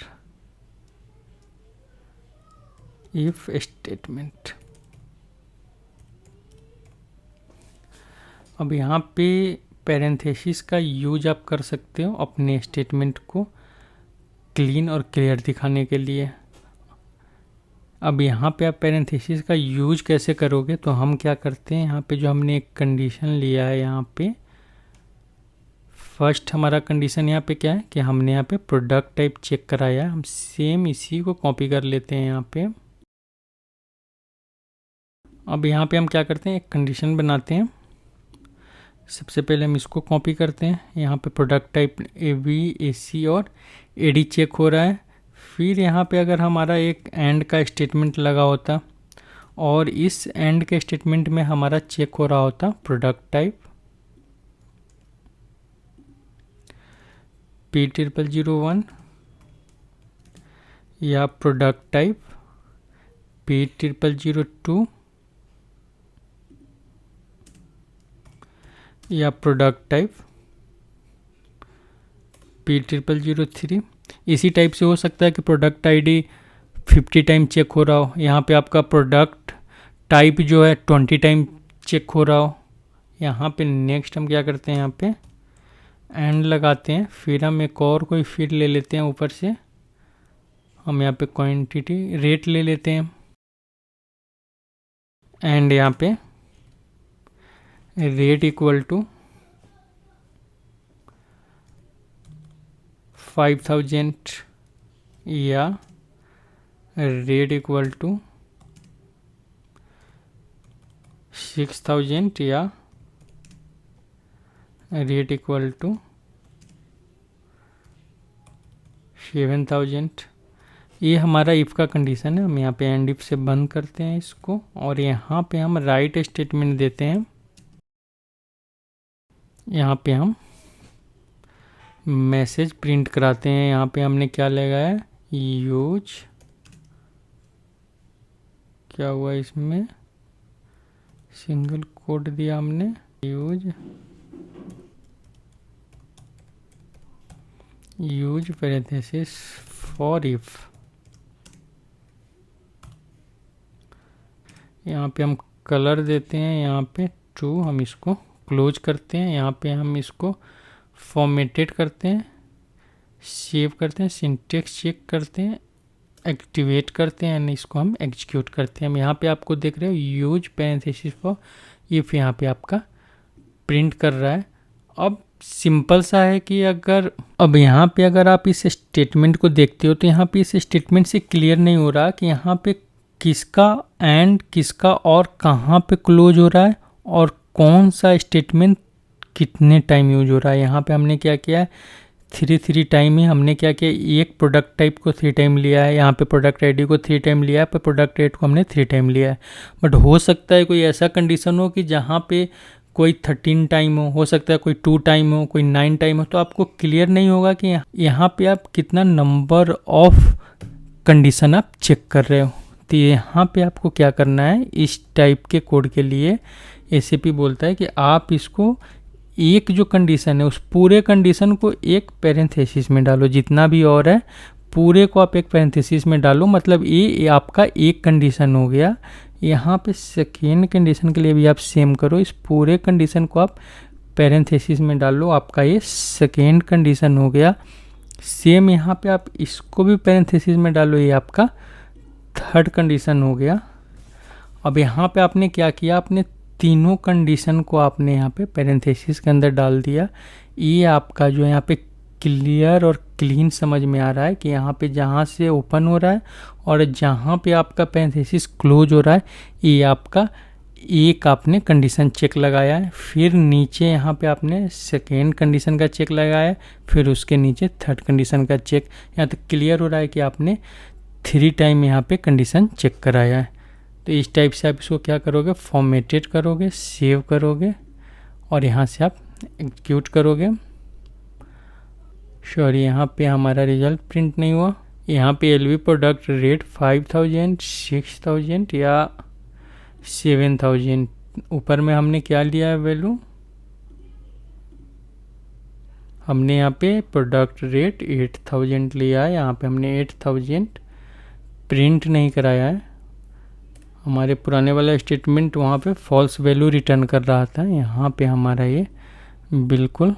if statement. अब यहाँ पे पैरेंथेसिस का यूज आप कर सकते हो अपने स्टेटमेंट को क्लीन और क्लियर दिखाने के लिए। अब यहाँ पे आप पैरेंथेसिस का यूज कैसे करोगे, तो हम क्या करते हैं, यहाँ पे जो हमने एक कंडीशन लिया है, यहाँ पे फर्स्ट हमारा कंडीशन यहाँ पे क्या है कि हमने यहाँ पे प्रोडक्ट टाइप चेक कराया है। हम सेम इसी को कॉपी कर लेते हैं यहाँ पे। अब यहाँ पे हम क्या करते हैं, एक कंडीशन बनाते हैं। सबसे पहले हम इसको कॉपी करते हैं। यहाँ पे प्रोडक्ट टाइप ABC और AD चेक हो रहा है। फिर यहाँ पे अगर हमारा एक एंड का स्टेटमेंट लगा होता और इस एंड के स्टेटमेंट में हमारा चेक हो रहा होता प्रोडक्ट टाइप P0001 या प्रोडक्ट टाइप P0002 या प्रोडक्ट टाइप P0003। इसी टाइप से हो सकता है कि प्रोडक्ट आईडी 50 टाइम चेक हो रहा हो, यहाँ पे आपका प्रोडक्ट टाइप जो है 20 टाइम चेक हो रहा हो। यहाँ पे नेक्स्ट हम क्या करते हैं, यहाँ पे एंड लगाते हैं। फिर हम एक और कोई फील्ड ले लेते हैं ऊपर से, हम यहाँ पे क्वांटिटी रेट ले लेते हैं एंड यहाँ पे रेट इक्वल टू 5000 या रेट इक्वल टू 6000 या रेट इक्वल टू 7000। ये हमारा इफ़ का कंडीशन है। हम यहाँ पे एंड इफ से बंद करते हैं इसको और यहाँ पे हम राइट स्टेटमेंट देते हैं। यहाँ पे हम मैसेज प्रिंट कराते हैं। यहाँ पे हमने क्या लगाया है, यूज, क्या हुआ इसमें, सिंगल कोड दिया हमने, यूज पैरेंथेसिस फॉर इफ। यहाँ पे हम कलर देते हैं, यहाँ पे ट्रू, हम इसको क्लोज करते हैं। यहाँ पे हम इसको फॉर्मेटेड करते हैं, सेव करते हैं, सिंटेक्स चेक करते हैं, एक्टिवेट करते हैं एंड इसको हम एग्जीक्यूट करते हैं। हम यहाँ पे आपको देख रहे हो यूज पैरेंथेसिस फॉर इफ, यहाँ पे आपका प्रिंट कर रहा है। अब सिंपल सा है कि अगर अब यहाँ पे अगर आप इस स्टेटमेंट को देखते हो तो यहाँ पे इस स्टेटमेंट से क्लियर नहीं हो रहा कि यहाँ पे किसका एंड किसका और कहाँ पे क्लोज हो रहा है और कौन सा स्टेटमेंट कितने टाइम यूज हो रहा है। यहाँ पे हमने क्या किया है, 3 टाइम ही हमने क्या किया, एक प्रोडक्ट टाइप को 3 टाइम लिया है, यहाँ पे प्रोडक्ट आईडी को 3 टाइम लिया है, पर प्रोडक्ट रेट को हमने 3 टाइम लिया है। बट हो सकता है कोई ऐसा कंडीशन हो कि जहाँ पे कोई 13 टाइम हो सकता है कोई 2 टाइम हो, कोई 9 टाइम हो, तो आपको क्लियर नहीं होगा कि यहाँ पे आप कितना नंबर ऑफ कंडीशन आप चेक कर रहे हो। तो यहाँ पे आपको क्या करना है, इस टाइप के कोड के लिए एसएपी बोलता है कि आप इसको एक जो कंडीशन है उस पूरे कंडीशन को एक पैरेंथेसिस में डालो, जितना भी और है पूरे को आप एक पैरेंथेसिस में डालो। मतलब ये आपका एक कंडीशन हो गया। यहाँ पे सेकेंड कंडीशन के लिए भी आप सेम करो, इस पूरे कंडीशन को आप पैरेंथेसिस में डालो, आपका ये सेकेंड कंडीशन हो गया। सेम यहाँ पे आप इसको भी पैरेंथेसिस में डालो, ये आपका थर्ड कंडीशन हो गया। अब यहाँ पे आपने क्या किया, आपने तीनों कंडीशन को आपने यहाँ पे पैरेंथेसिस के अंदर डाल दिया। ये आपका जो यहाँ पे क्लियर और क्लीन समझ में आ रहा है कि यहाँ पे जहाँ से ओपन हो रहा है और जहाँ पे आपका पैरेंथेसिस क्लोज हो रहा है, ये आपका एक आपने कंडीशन चेक लगाया है, फिर नीचे यहाँ पे आपने सेकेंड कंडीशन का चेक लगाया है, फिर उसके नीचे थर्ड कंडीशन का चेक। यहाँ तक क्लियर हो रहा है कि आपने 3 टाइम यहाँ पे कंडीशन चेक कराया है। तो इस टाइप से आप इसको क्या करोगे, फॉर्मेटेड करोगे, सेव करोगे और यहाँ से आप एग्जीक्यूट करोगे। सॉरी, यहाँ पे हमारा रिजल्ट प्रिंट नहीं हुआ। यहाँ पे एलवी प्रोडक्ट रेट 5000, 6000 या 7000, ऊपर में हमने क्या लिया है वैल्यू, हमने यहाँ पे प्रोडक्ट रेट 8000 लिया है। यहाँ पे हमने 8000 प्रिंट नहीं कराया है। हमारे पुराने वाला स्टेटमेंट वहाँ पे फॉल्स वैल्यू रिटर्न कर रहा था, यहाँ पे हमारा ये बिल्कुल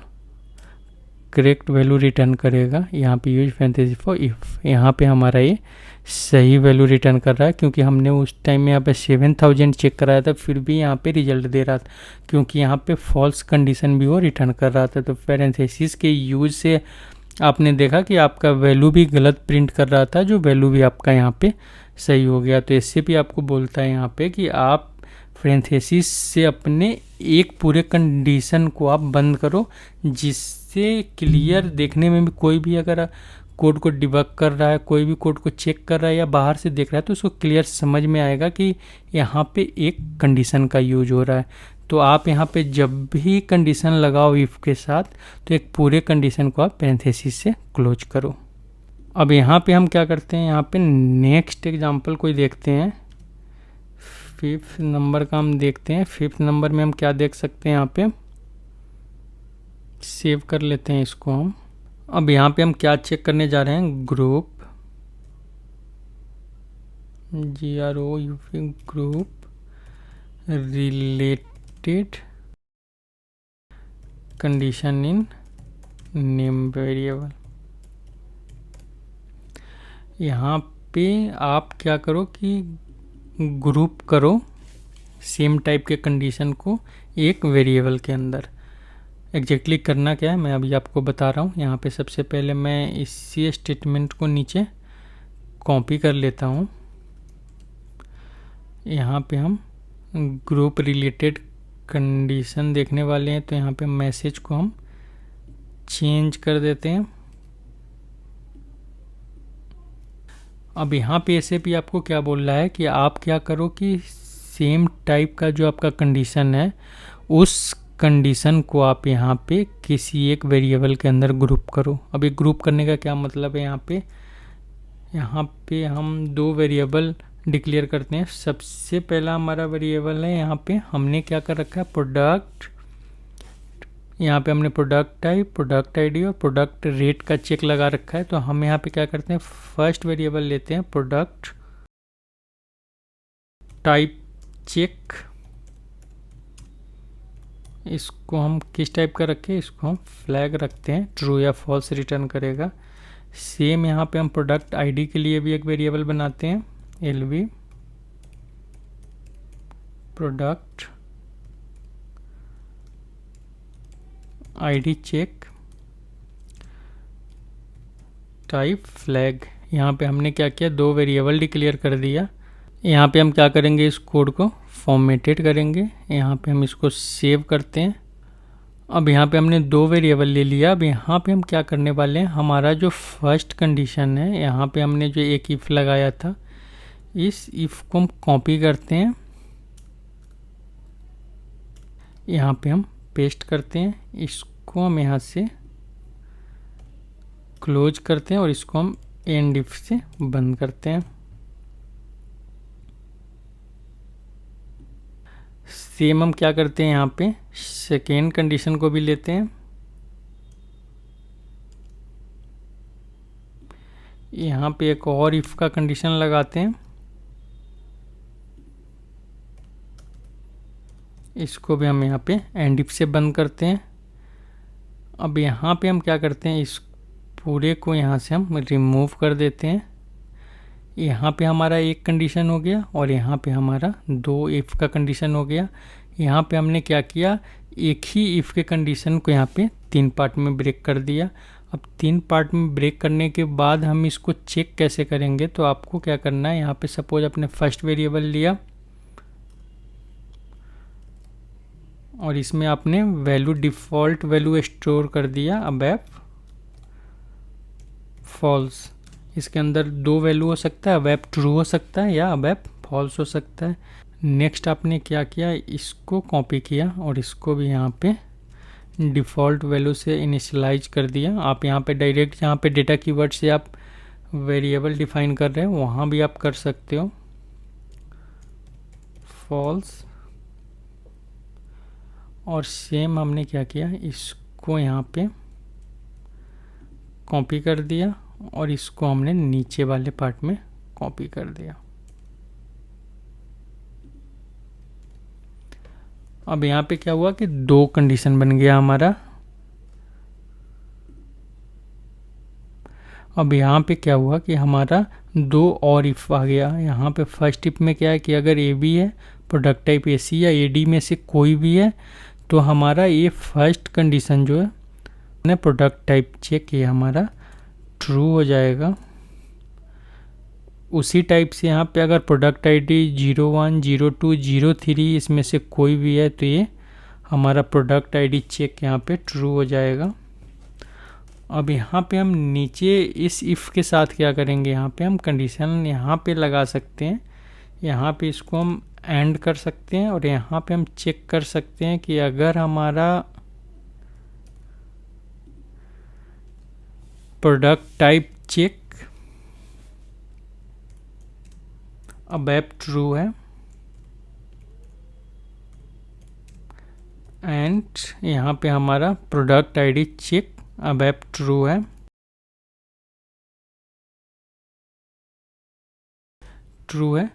करेक्ट वैल्यू रिटर्न करेगा। यहाँ पे यूज पैरेंथेसिस फॉर इफ, यहाँ पे हमारा ये सही वैल्यू रिटर्न कर रहा है, क्योंकि हमने उस टाइम में यहाँ पे 7000 चेक कराया था, फिर भी यहाँ पे रिजल्ट दे रहा था, क्योंकि यहाँ पे फॉल्स कंडीशन भी वो रिटर्न कर रहा था। तो पैरेंथेसिस के यूज से आपने देखा कि आपका वैल्यू भी गलत प्रिंट कर रहा था, जो वैल्यू भी आपका यहाँ पे सही हो गया। तो इससे भी आपको बोलता है यहाँ पे कि आप पैरेंथेसिस से अपने एक पूरे कंडीशन को आप बंद करो, जिससे क्लियर देखने में भी कोई भी अगर कोड को डिबग कर रहा है, कोई भी कोड को चेक कर रहा है या बाहर से देख रहा है, तो उसको क्लियर समझ में आएगा कि यहाँ पे एक कंडीशन का यूज हो रहा है। तो आप यहाँ पे जब भी कंडीशन लगाओ इफ़ के साथ, तो एक पूरे कंडीशन को आप पैरेंथेसिस से क्लोज करो। अब यहाँ पे हम क्या करते हैं, यहाँ पे नेक्स्ट एग्जांपल कोई देखते हैं। 5th नंबर का हम देखते हैं। 5th नंबर में हम क्या देख सकते हैं, यहाँ पे सेव कर लेते हैं इसको हम। अब यहाँ पे हम क्या चेक करने जा रहे हैं, group, GROUP, group related condition in name variable. यहाँ पे आप क्या करो कि ग्रुप करो सेम टाइप के कंडीशन को एक वेरिएबल के अंदर। एग्जैक्टली करना क्या है मैं अभी आपको बता रहा हूँ। यहाँ पे सबसे पहले मैं इसी स्टेटमेंट को नीचे कॉपी कर लेता हूँ। यहाँ पे हम ग्रुप रिलेटेड कंडीशन देखने वाले हैं, तो यहाँ पे मैसेज को हम चेंज कर देते हैं। अब यहाँ पे ऐसे भी आपको क्या बोल रहा है कि आप क्या करो कि सेम टाइप का जो आपका कंडीशन है, उस कंडीशन को आप यहाँ पे किसी एक वेरिएबल के अंदर ग्रुप करो। अब ये ग्रुप करने का क्या मतलब है, यहाँ पे हम 2 वेरिएबल डिक्लेयर करते हैं। सबसे पहला हमारा वेरिएबल है, यहाँ पे हमने क्या कर रखा है, प्रोडक्ट। यहाँ पे हमने प्रोडक्ट टाइप, प्रोडक्ट आईडी और प्रोडक्ट रेट का चेक लगा रखा है। तो हम यहाँ पे क्या करते हैं, फर्स्ट वेरिएबल लेते हैं प्रोडक्ट टाइप चेक। इसको हम किस टाइप का रखें, इसको हम फ्लैग रखते हैं, ट्रू या फॉल्स रिटर्न करेगा। सेम यहाँ पे हम प्रोडक्ट आईडी के लिए भी एक वेरिएबल बनाते हैं, LV product ID check type flag. यहाँ पे हमने क्या किया, 2 वेरिएबल डिक्लेयर कर दिया। यहाँ पे हम क्या करेंगे, इस कोड को फॉर्मेटेड करेंगे। यहाँ पे हम इसको सेव करते हैं। अब यहाँ पे हमने 2 वेरिएबल ले लिया। अब यहाँ पे हम क्या करने वाले हैं, हमारा जो फर्स्ट कंडीशन है, यहाँ पे हमने जो एक इफ़ लगाया था, इस इफ़ को हम कॉपी करते हैं, यहाँ पे हम पेस्ट करते हैं। इसको हम यहाँ से क्लोज करते हैं और इसको हम एंड इफ से बंद करते हैं। सेम हम क्या करते हैं, यहाँ पे सेकेंड कंडीशन को भी लेते हैं। यहाँ पे एक और इफ का कंडीशन लगाते हैं, इसको भी हम यहाँ पे एंड इफ से बंद करते हैं। अब यहाँ पे हम क्या करते हैं, इस पूरे को यहाँ से हम रिमूव कर देते हैं। यहाँ पे हमारा एक कंडीशन हो गया और यहाँ पे हमारा 2 इफ़ का कंडीशन हो गया। यहाँ पे हमने क्या किया, एक ही इफ़ के कंडीशन को यहाँ पे 3 पार्ट में ब्रेक कर दिया। अब 3 पार्ट में ब्रेक करने के बाद हम इसको चेक कैसे करेंगे, तो आपको क्या करना है, यहाँ पे सपोज अपने फर्स्ट वेरिएबल लिया और इसमें आपने वैल्यू डिफ़ॉल्ट वैल्यू स्टोर कर दिया अबैव फॉल्स। इसके अंदर 2 वैल्यू हो सकता है, अबैव ट्रू हो सकता है या अबैव फॉल्स हो सकता है। नेक्स्ट आपने क्या किया, इसको कॉपी किया और इसको भी यहाँ पे डिफ़ॉल्ट वैल्यू से इनिशियलाइज कर दिया। आप यहाँ पे डायरेक्ट जहाँ पे डेटा कीवर्ड से आप वेरिएबल डिफाइन कर रहे हो वहाँ भी आप कर सकते हो, फॉल्स। और सेम हमने क्या किया, इसको यहाँ पे कॉपी कर दिया और इसको हमने नीचे वाले पार्ट में कॉपी कर दिया। अब यहाँ पे क्या हुआ कि 2 कंडीशन बन गया हमारा। अब यहाँ पे क्या हुआ कि हमारा 2 और इफ़ आ गया। यहाँ पे फर्स्ट इफ में क्या है कि अगर ए बी है, प्रोडक्ट टाइप ए सी या ए डी में से कोई भी है, तो हमारा ये फर्स्ट कंडीशन जो है प्रोडक्ट टाइप चेक, ये हमारा ट्रू हो जाएगा। उसी टाइप से यहाँ पे अगर प्रोडक्ट आईडी 01, 02, 03 इसमें से कोई भी है, तो ये हमारा प्रोडक्ट आईडी चेक यहाँ पे ट्रू हो जाएगा। अब यहाँ पे हम नीचे इस इफ़ के साथ क्या करेंगे, यहाँ पे हम कंडीशन यहाँ पे लगा सकते हैं। यहाँ पे इसको हम एंड कर सकते हैं और यहाँ पे हम चेक कर सकते हैं कि अगर हमारा प्रोडक्ट टाइप चेक अबैव ट्रू है एंड यहाँ पे हमारा प्रोडक्ट आईडी चेक अबैव ट्रू है,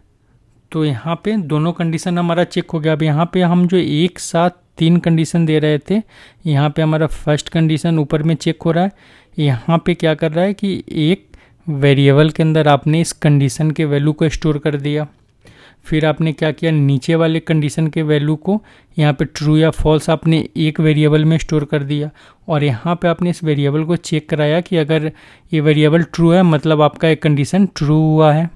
तो यहाँ पे दोनों कंडीशन हमारा चेक हो गया। अब यहाँ पे हम जो एक साथ 3 कंडीशन दे रहे थे, यहाँ पे हमारा फर्स्ट कंडीशन ऊपर में चेक हो रहा है। यहाँ पे क्या कर रहा है कि एक वेरिएबल के अंदर आपने इस कंडीशन के वैल्यू को स्टोर कर दिया। फिर आपने क्या किया, नीचे वाले कंडीशन के वैल्यू को यहाँ पे ट्रू या फॉल्स आपने एक वेरिएबल में स्टोर कर दिया और यहाँ पे आपने इस वेरिएबल को चेक कराया कि अगर ये वेरिएबल ट्रू है मतलब आपका एक कंडीशन ट्रू हुआ है।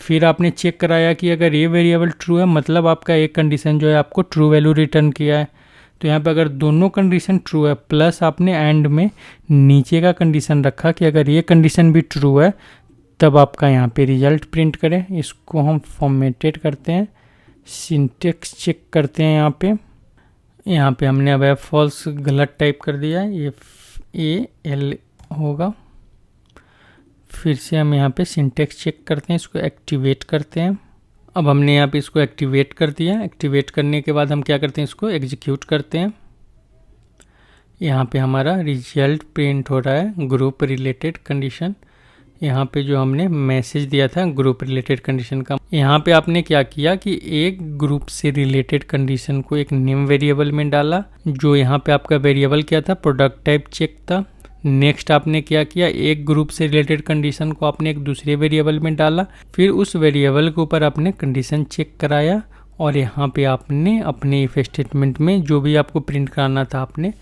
फिर आपने चेक कराया कि अगर ये वेरिएबल ट्रू है मतलब आपका एक कंडीशन जो है आपको ट्रू वैल्यू रिटर्न किया है। तो यहाँ पे अगर दोनों कंडीशन ट्रू है प्लस आपने एंड में नीचे का कंडीशन रखा कि अगर ये कंडीशन भी ट्रू है तब आपका यहाँ पे रिजल्ट प्रिंट करें। इसको हम फॉर्मेटेड करते हैं, सिंटेक्स चेक करते हैं। यहाँ पे हमने अब फॉल्स गलत टाइप कर दिया है, ये AL होगा। फिर से हम यहाँ पे सिंटेक्स चेक करते हैं, इसको एक्टिवेट करते हैं। अब हमने यहाँ पे इसको एक्टिवेट कर दिया। एक्टिवेट करने के बाद हम क्या करते हैं, इसको एग्जीक्यूट करते हैं। यहाँ पे हमारा रिजल्ट प्रिंट हो रहा है ग्रुप रिलेटेड कंडीशन। यहाँ पे जो हमने मैसेज दिया था ग्रुप रिलेटेड कंडीशन का, यहाँ पे आपने क्या किया कि एक ग्रुप से रिलेटेड कंडीशन को एक नेम वेरिएबल में डाला, जो यहाँ पे आपका वेरिएबल क्या था, प्रोडक्ट टाइप चेक था। नेक्स्ट आपने क्या किया, एक ग्रुप से रिलेटेड कंडीशन को आपने एक दूसरे वेरिएबल में डाला, फिर उस वेरिएबल के ऊपर आपने कंडीशन चेक कराया और यहाँ पे आपने अपने इफ स्टेटमेंट में जो भी आपको प्रिंट कराना था आपने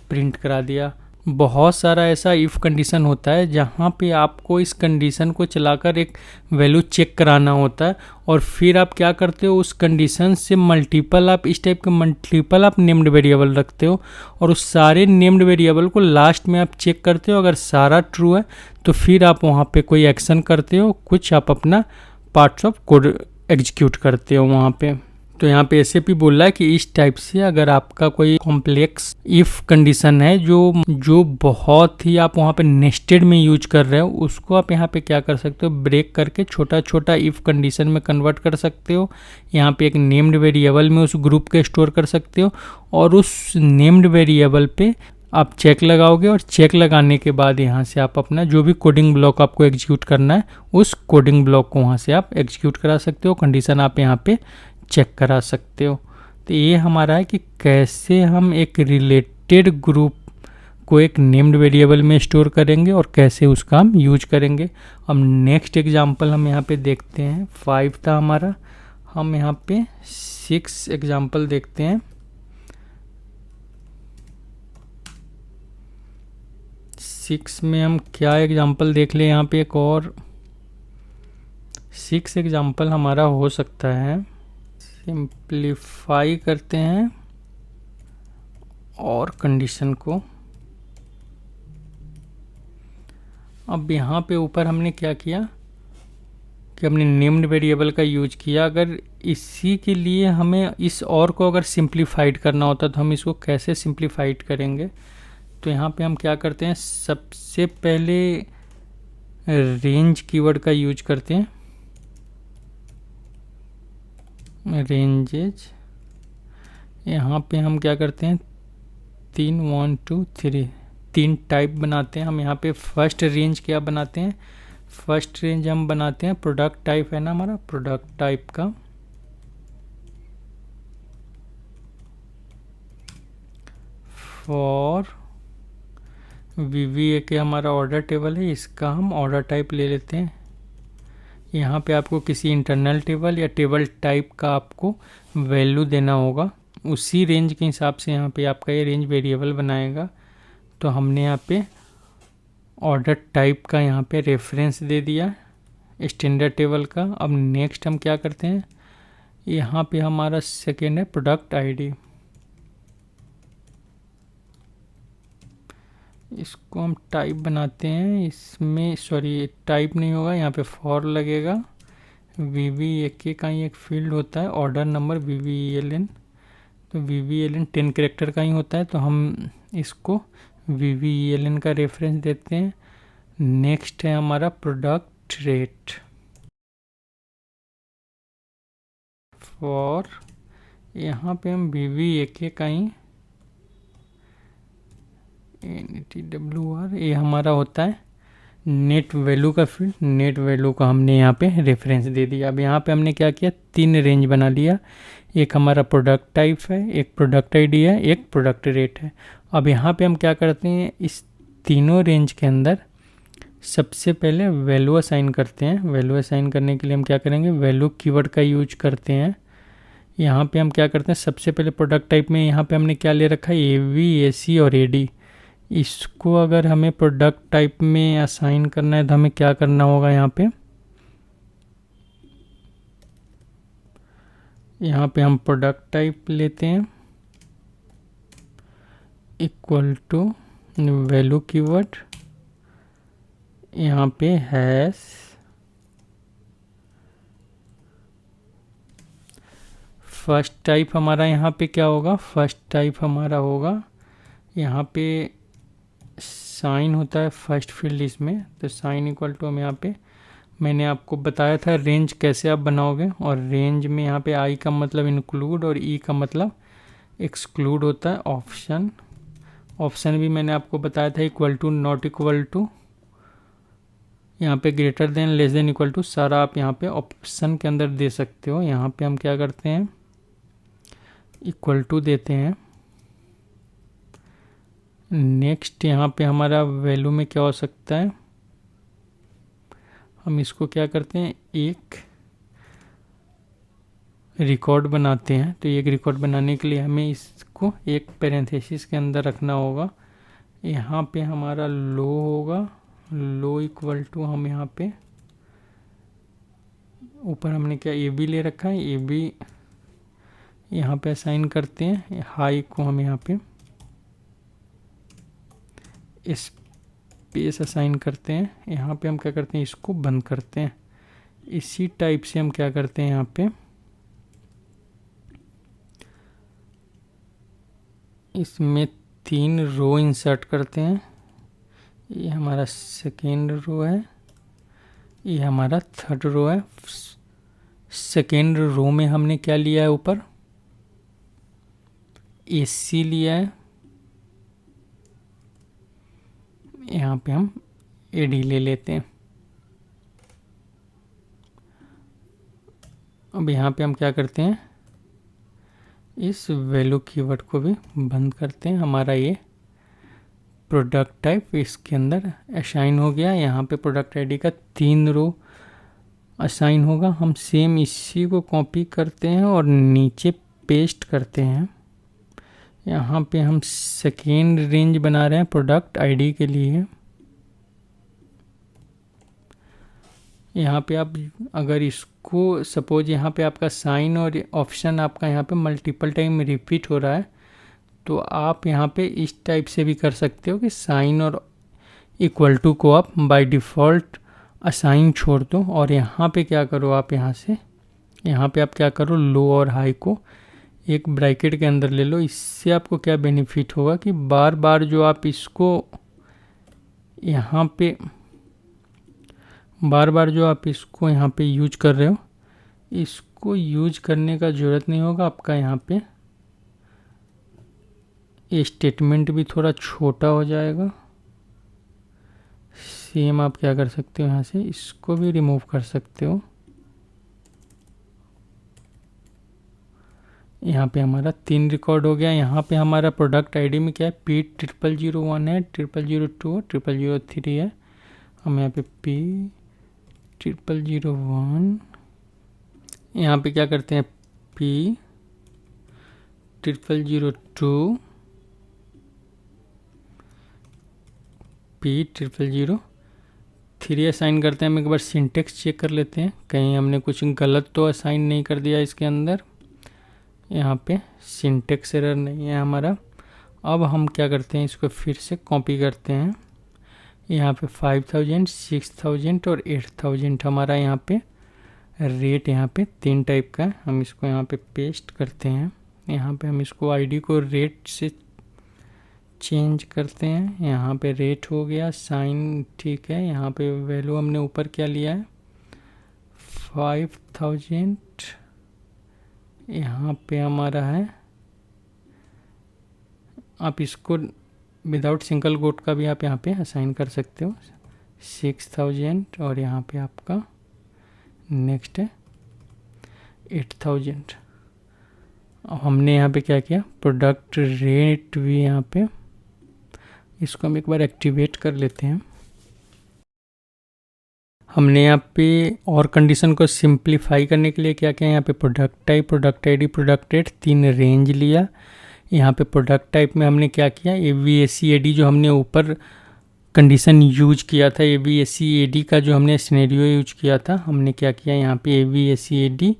प्रिंट करा दिया। बहुत सारा ऐसा इफ़ कंडीशन होता है जहाँ पे आपको इस कंडीशन को चलाकर एक वैल्यू चेक कराना होता है, और फिर आप क्या करते हो, उस कंडीशन से मल्टीपल आप इस टाइप के मल्टीपल आप नेम्ड वेरिएबल रखते हो, और उस सारे नेम्ड वेरिएबल को लास्ट में आप चेक करते हो। अगर सारा ट्रू है तो फिर आप वहाँ पे कोई एक्शन करते हो, कुछ आप अपना पार्ट्स ऑफ कोड एग्जीक्यूट करते हो वहाँ पे। तो यहाँ पे ऐसे भी बोल रहा है कि इस टाइप से अगर आपका कोई कॉम्प्लेक्स इफ़ कंडीशन है जो बहुत ही आप वहाँ पे नेस्टेड में यूज कर रहे हो, उसको आप यहाँ पे क्या कर सकते हो, ब्रेक करके छोटा छोटा इफ़ कंडीशन में कन्वर्ट कर सकते हो। यहाँ पे एक नेम्ड वेरिएबल में उस ग्रुप के स्टोर कर सकते हो, और उस नेम्ड वेरिएबल पे आप चेक लगाओगे, और चेक लगाने के बाद यहाँ से आप अपना जो भी कोडिंग ब्लॉक आपको एग्जीक्यूट करना है, उस कोडिंग ब्लॉक को वहाँ से आप एग्जीक्यूट करा सकते हो। कंडीशन आप यहाँ पे चेक करा सकते हो। तो ये हमारा है कि कैसे हम एक रिलेटेड ग्रुप को एक नेम्ड वेरिएबल में स्टोर करेंगे और कैसे उसका हम यूज करेंगे। अब नेक्स्ट एग्जांपल हम यहाँ पे देखते हैं। 5 था हमारा, हम यहाँ पे 6 एग्जांपल देखते हैं। 6 में हम क्या एग्जांपल देख ले, यहाँ पे एक और 6 एग्जांपल हमारा हो सकता है। सिंप्लीफाई करते हैं और कंडीशन को। अब यहाँ पे ऊपर हमने क्या किया कि हमने नेम्ड वेरिएबल का यूज किया। अगर इसी के लिए हमें इस और को अगर सिंप्लीफाइड करना होता तो हम इसको कैसे सिंप्लीफाइड करेंगे। तो यहाँ पे हम क्या करते हैं, सबसे पहले रेंज कीवर्ड का यूज करते हैं। रेंजेज, यहाँ पे हम क्या करते हैं, 1 2 3 टाइप बनाते हैं हम। यहाँ पे फर्स्ट रेंज क्या बनाते हैं, फर्स्ट रेंज हम बनाते हैं प्रोडक्ट टाइप है ना हमारा, प्रोडक्ट टाइप का। फॉर VBA के हमारा ऑर्डर टेबल है, इसका हम ऑर्डर टाइप ले लेते हैं। यहाँ पे आपको किसी इंटरनल टेबल या टेबल टाइप का आपको वैल्यू देना होगा, उसी रेंज के हिसाब से यहाँ पे आपका ये रेंज वेरिएबल बनाएगा। तो हमने यहाँ पे ऑर्डर टाइप का यहाँ पे रेफरेंस दे दिया स्टैंडर्ड टेबल का। अब नेक्स्ट हम क्या करते हैं, यहाँ पे हमारा सेकेंड है प्रोडक्ट आईडी। इसको हम टाइप बनाते हैं, इसमें सॉरी टाइप नहीं होगा, यहाँ पे फॉर लगेगा। VBA का ही एक फील्ड होता है ऑर्डर नंबर VBELN, तो VBELN 10 कैरेक्टर का ही होता है, तो हम इसको VBELN का रेफरेंस देते हैं। नेक्स्ट है हमारा प्रोडक्ट रेट। फॉर यहाँ पे हम VBA का ही NETWR, ये हमारा होता है नेट वैल्यू का फील्ड। नेट वैल्यू का हमने यहाँ पे रेफरेंस दे दिया। अब यहाँ पे हमने क्या किया, 3 रेंज बना लिया। एक हमारा प्रोडक्ट टाइप है, एक प्रोडक्ट आईडी है, एक प्रोडक्ट रेट है। अब यहाँ पे हम क्या करते हैं, इस तीनों रेंज के अंदर सबसे पहले वैल्यू असाइन करते हैं। वैल्यू असाइन करने के लिए हम क्या करेंगे, वैल्यू कीवर्ड का यूज करते हैं। यहाँ पे हम क्या करते हैं, सबसे पहले प्रोडक्ट टाइप में यहाँ पे हमने क्या ले रखा है, AV AC और AD। इसको अगर हमें प्रोडक्ट टाइप में असाइन करना है तो हमें क्या करना होगा, यहाँ पे हम प्रोडक्ट टाइप लेते हैं इक्वल टू वैल्यू कीवर्ड, यहाँ पे हैश फर्स्ट टाइप हमारा यहाँ पे क्या होगा, फर्स्ट टाइप हमारा होगा यहाँ पे साइन होता है फर्स्ट फील्ड इसमें, तो साइन इक्वल टू हम यहाँ पे मैंने आपको बताया था रेंज कैसे आप बनाओगे। और रेंज में यहाँ पे आई का मतलब इंक्लूड और ई का मतलब एक्सक्लूड होता है। ऑप्शन, ऑप्शन भी मैंने आपको बताया था equal to, not equal to, यहाँ पे greater than, less than, equal to, सारा आप यहाँ पे ऑप्शन के अंदर दे सकते हो। यहाँ पे हम क्या करते हैं, इक्वल टू देते हैं। नेक्स्ट यहाँ पे हमारा वैल्यू में क्या हो सकता है, हम इसको क्या करते हैं, एक रिकॉर्ड बनाते हैं। तो एक रिकॉर्ड बनाने के लिए हमें इसको एक पैरेंथेसिस के अंदर रखना होगा। यहाँ पे हमारा लो होगा, लो इक्वल टू हम यहाँ पे ऊपर हमने क्या ए बी ले रखा है, ए बी यहाँ पे असाइन करते हैं। हाई को हम यहाँ पे स्पेस असाइन करते हैं। यहाँ पे हम क्या करते हैं, इसको बंद करते हैं। इसी टाइप से हम क्या करते हैं, यहाँ पे इसमें 3 रो इंसर्ट करते हैं। ये हमारा सेकेंड रो है, ये हमारा थर्ड रो है। सेकेंड रो में हमने क्या लिया है, ऊपर AC लिया है। यहाँ पे हम AD ले लेते हैं। अब यहाँ पे हम क्या करते हैं, इस वैल्यू कीवर्ड को भी बंद करते हैं। हमारा ये प्रोडक्ट टाइप इसके अंदर असाइन हो गया। यहाँ पे प्रोडक्ट आईडी का 3 रो असाइन होगा। हम सेम इसी को कॉपी करते हैं और नीचे पेस्ट करते हैं। यहाँ पे हम सेकेंड रेंज बना रहे हैं प्रोडक्ट आईडी के लिए। यहाँ पे आप अगर इसको सपोज यहाँ पे आपका साइन और ऑप्शन आपका यहाँ पे मल्टीपल टाइम रिपीट हो रहा है, तो आप यहाँ पे इस टाइप से भी कर सकते हो कि साइन और इक्वल टू को आप बाय डिफ़ॉल्ट असाइन छोड़ दो और यहाँ पे क्या करो, आप यहाँ पे आप क्या करो, लो और हाई को एक ब्रैकेट के अंदर ले लो। इससे आपको क्या बेनिफिट होगा कि बार बार जो आप इसको यहाँ पे यहाँ पे यूज कर रहे हो, इसको यूज करने का ज़रूरत नहीं होगा। आपका यहाँ पे ये स्टेटमेंट भी थोड़ा छोटा हो जाएगा। सेम आप क्या कर सकते हो, यहाँ से इसको भी रिमूव कर सकते हो। यहाँ पे हमारा 3 रिकॉर्ड हो गया। यहाँ पे हमारा प्रोडक्ट आईडी में क्या है, P0001 है, 0002, 0003 है। हम यहाँ पे P0001 यहाँ पे क्या करते हैं, P0002, P0003 असाइन करते हैं। हम एक बार सिंटेक्स चेक कर लेते हैं, कहीं हमने कुछ गलत तो असाइन नहीं कर दिया इसके अंदर। यहाँ पे सिंटेक्स एरर नहीं है हमारा। अब हम क्या करते हैं, इसको फिर से कॉपी करते हैं। यहाँ पे 5000, 6000 और 8000 हमारा यहाँ पे रेट यहाँ पे 3 टाइप का है। हम इसको यहाँ पे पेस्ट करते हैं। यहाँ पे हम इसको आईडी को रेट से चेंज करते हैं। यहाँ पे रेट हो गया, साइन ठीक है। यहाँ पे वैल्यू हमने ऊपर क्या लिया है, 5000। यहाँ पे हमारा है, आप इसको विदाउट सिंगल कोट का भी आप यहाँ पे असाइन कर सकते हो, 6000 और यहाँ पे आपका नेक्स्ट है 8000। अब हमने यहाँ पे क्या किया, प्रोडक्ट रेट भी यहाँ पे, इसको हम एक बार एक्टिवेट कर लेते हैं। हमने यहाँ पे और कंडीशन को सिंप्लीफाई करने के लिए क्या किया, यहाँ पे product type, product ID, product rate 3 range लिया। यहाँ पे प्रोडक्ट टाइप में हमने क्या किया, ABACAD जो हमने ऊपर कंडीशन यूज किया था, ABACAD का जो हमने सिनेरियो यूज किया था, हमने क्या किया यहाँ पे ABACAD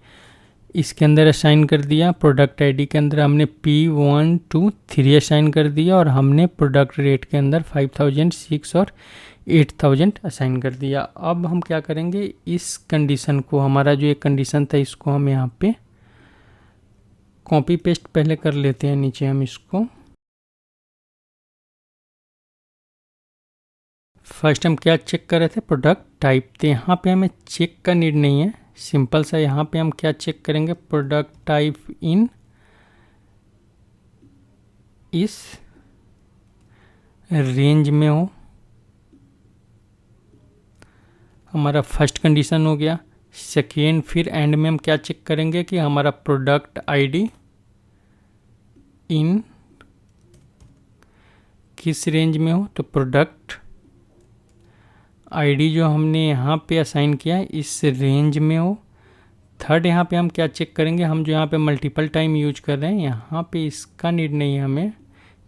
इसके अंदर असाइन कर दिया। प्रोडक्ट आईडी के अंदर हमने P1 2 3 असाइन कर दिया और हमने प्रोडक्ट रेट के अंदर 5000, 6 और 8000 असाइन कर दिया। अब हम क्या करेंगे, इस कंडीशन को, हमारा जो एक कंडीशन था, इसको हम यहाँ पे कॉपी पेस्ट पहले कर लेते हैं नीचे। हम इसको फर्स्ट हम क्या चेक कर रहे थे, प्रोडक्ट टाइप। तो यहाँ पे हमें चेक का नीड नहीं है, सिंपल सा यहाँ पे हम क्या चेक करेंगे, प्रोडक्ट टाइप इन इस रेंज में हो। हमारा फर्स्ट कंडीशन हो गया। सेकेंड, फिर एंड में हम क्या चेक करेंगे कि हमारा प्रोडक्ट आईडी इन किस रेंज में हो। तो प्रोडक्ट आईडी जो हमने यहाँ पे असाइन किया है इस रेंज में हो, थर्ड यहाँ पे हम क्या चेक करेंगे, हम जो यहाँ पे मल्टीपल टाइम यूज कर रहे हैं यहाँ पे इसका नीड नहीं है हमें,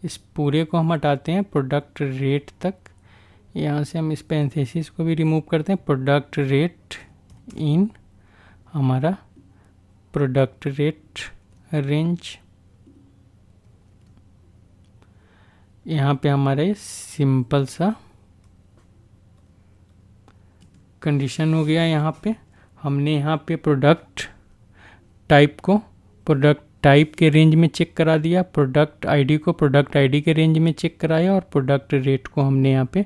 इस पूरे को हम हटाते हैं प्रोडक्ट रेट तक। यहाँ से हम इस पैरेंथेसिस को भी रिमूव करते हैं, प्रोडक्ट रेट इन हमारा प्रोडक्ट रेट रेंज। यहाँ पे हमारा ये सिंपल सा कंडीशन हो गया। यहाँ पे हमने यहाँ पे प्रोडक्ट टाइप को प्रोडक्ट टाइप के रेंज में चेक करा दिया, प्रोडक्ट आईडी को प्रोडक्ट आईडी के रेंज में चेक कराया, और प्रोडक्ट रेट को हमने यहाँ पे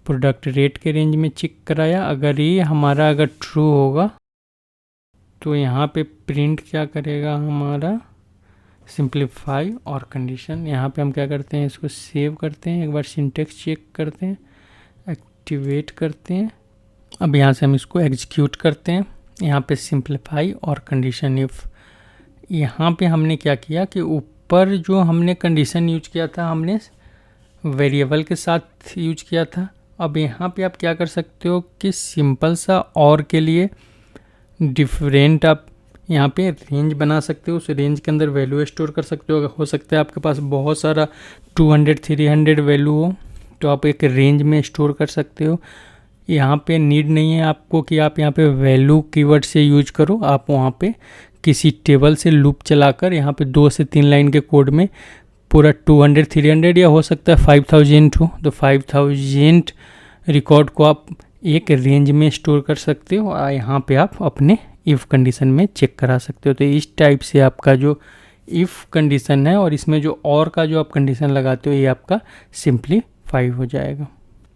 प्रोडक्ट रेट के रेंज में चेक कराया। अगर ये हमारा अगर ट्रू होगा तो यहाँ पे प्रिंट क्या करेगा हमारा, सिंप्लीफाई और कंडीशन। यहाँ पे हम क्या करते हैं, इसको सेव करते हैं, एक बार सिंटेक्स चेक करते हैं, एक्टिवेट करते हैं। अब यहाँ से हम इसको एग्जीक्यूट करते हैं। यहाँ पे सिंप्लीफाई और कंडीशन इफ़, यहाँ पे हमने क्या किया कि ऊपर जो हमने कंडीशन यूज किया था हमने वेरिएबल के साथ यूज किया था। अब यहाँ पे आप क्या कर सकते हो कि सिंपल सा और के लिए डिफरेंट आप यहाँ पे रेंज बना सकते हो, उस रेंज के अंदर वैल्यू स्टोर कर सकते हो। हो सकता है आपके पास बहुत सारा 200 300 वैल्यू हो, तो आप एक रेंज में स्टोर कर सकते हो। यहाँ पे नीड नहीं है आपको कि आप यहाँ पे वैल्यू कीवर्ड से यूज करो, आप वहाँ पे किसी टेबल से लूप चलाकर यहाँ पे 2 से 3 लाइन के कोड में पूरा 200 300 या हो सकता है 5000 हो, तो 5000 रिकॉर्ड को आप एक रेंज में स्टोर कर सकते हो और यहाँ पे आप अपने इफ़ कंडीशन में चेक करा सकते हो। तो इस टाइप से आपका जो इफ़ कंडीशन है और इसमें जो और का जो आप कंडीशन लगाते हो ये आपका सिंप्लीफाई हो जाएगा।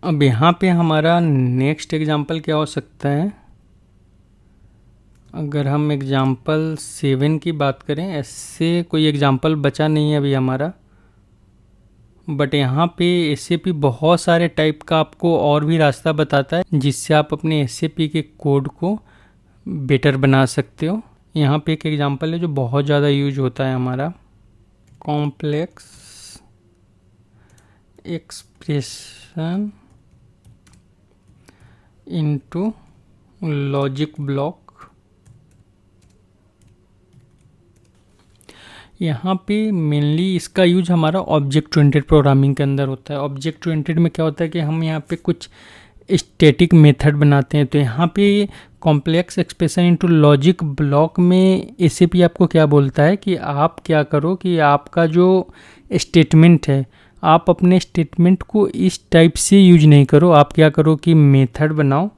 अब यहाँ पे हमारा नेक्स्ट एग्जांपल क्या हो सकता है, अगर हम एग्जांपल 7 की बात करें, ऐसे कोई एग्जांपल बचा नहीं है अभी हमारा, बट यहाँ पे SAP बहुत सारे टाइप का आपको और भी रास्ता बताता है जिससे आप अपने SAP के कोड को बेटर बना सकते हो। यहाँ पे एक एग्जांपल है जो बहुत ज़्यादा यूज होता है हमारा, complex expression into logic block. यहाँ पे मेनली इसका यूज हमारा ऑब्जेक्ट ओरिएंटेड प्रोग्रामिंग के अंदर होता है। ऑब्जेक्ट ओरिएंटेड में क्या होता है कि हम यहाँ पे कुछ स्टैटिक मेथड बनाते हैं, तो यहाँ पे complex expression into logic block में SAP आपको क्या बोलता है कि आप क्या करो कि आपका जो स्टेटमेंट है आप अपने स्टेटमेंट को इस टाइप से यूज नहीं करो, आप क्या करो कि मेथड बनाओ।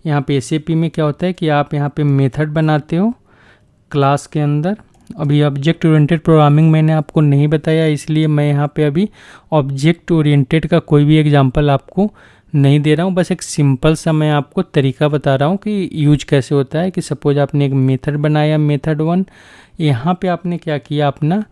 यहाँ पे SAP में क्या होता है कि आप यहाँ पे मेथड बनाते हो क्लास के अंदर। अभी ऑब्जेक्ट ओरिएंटेड प्रोग्रामिंग मैंने आपको नहीं बताया, इसलिए मैं यहाँ पे अभी ऑब्जेक्ट ओरिएंटेड का कोई भी एग्जांपल आपको नहीं दे रहा हूँ, बस एक सिंपल सा मैं आपको तरीका बता रहा हूँ कि यूज कैसे होता है। कि सपोज आपने एक मेथड बनाया मेथड 1, यहाँ पे आपने क्या किया, अपना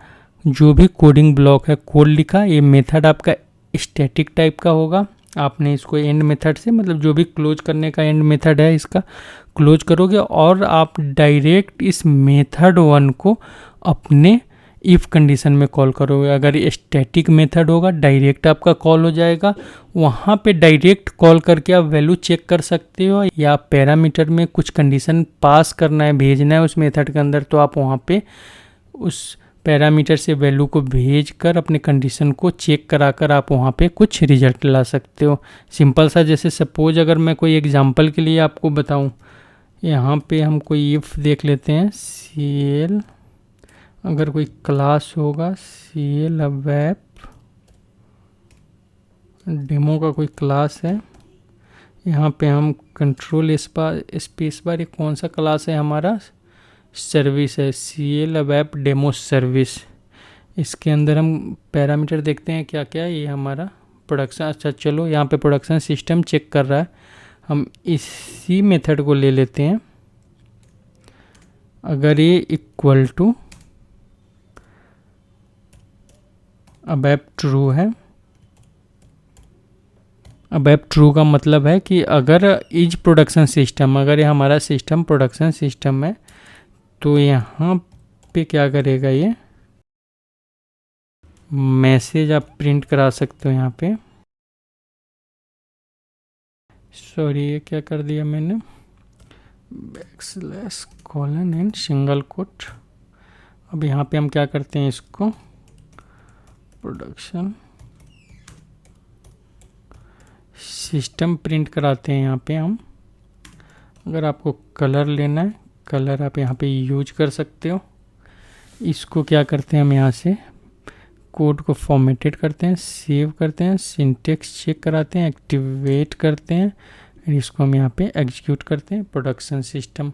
जो भी कोडिंग ब्लॉक है कोड लिखा। ये मेथड आपका स्टैटिक टाइप का होगा, आपने इसको एंड मेथड से मतलब जो भी क्लोज करने का एंड मेथड है इसका क्लोज करोगे और आप डायरेक्ट इस मेथड 1 को अपने इफ़ कंडीशन में कॉल करोगे। अगर ये स्टैटिक मेथड होगा डायरेक्ट आपका कॉल हो जाएगा, वहाँ पे डायरेक्ट कॉल करके आप वैल्यू चेक कर सकते हो, या पैरामीटर में कुछ कंडीशन पास करना है भेजना है उस मेथड के अंदर, तो आप वहाँ पे उस पैरामीटर से वैल्यू को भेज कर अपने कंडीशन को चेक करा कर आप वहाँ पे कुछ रिजल्ट ला सकते हो। सिंपल सा, जैसे सपोज अगर मैं कोई एग्जांपल के लिए आपको बताऊँ, यहाँ पे हम कोई इफ़ देख लेते हैं, CL अगर कोई क्लास होगा CL वेब डेमो का कोई क्लास है, यहाँ पे हम कंट्रोल स्पेस बार, ये कौन सा क्लास है हमारा, सर्विस है CL वेब डेमो सर्विस। इसके अंदर हम पैरामीटर देखते हैं क्या क्या है, ये हमारा प्रोडक्शन। अच्छा चलो, यहाँ पे प्रोडक्शन सिस्टम चेक कर रहा है, हम इसी मेथड को ले लेते हैं। अगर ये इक्वल टू अबैप ट्रू है, अबैप ट्रू का मतलब है कि अगर इज प्रोडक्शन सिस्टम, अगर ये हमारा सिस्टम प्रोडक्शन सिस्टम है, तो यहाँ पे क्या करेगा, ये मैसेज आप प्रिंट करा सकते हो। यहाँ पे सॉरी ये क्या कर दिया मैंने, backslash colon and single quote. अब यहाँ पे हम क्या करते हैं, इसको प्रोडक्शन सिस्टम प्रिंट कराते हैं। यहाँ पे हम, अगर आपको कलर लेना है, कलर आप यहाँ पे यूज कर सकते हो। इसको क्या करते हैं, हम यहाँ से कोड को फॉर्मेटेड करते हैं, सेव करते हैं, सिंटेक्स चेक कराते हैं, एक्टिवेट करते हैं, इसको हम यहाँ पे एग्जीक्यूट करते हैं, प्रोडक्शन सिस्टम।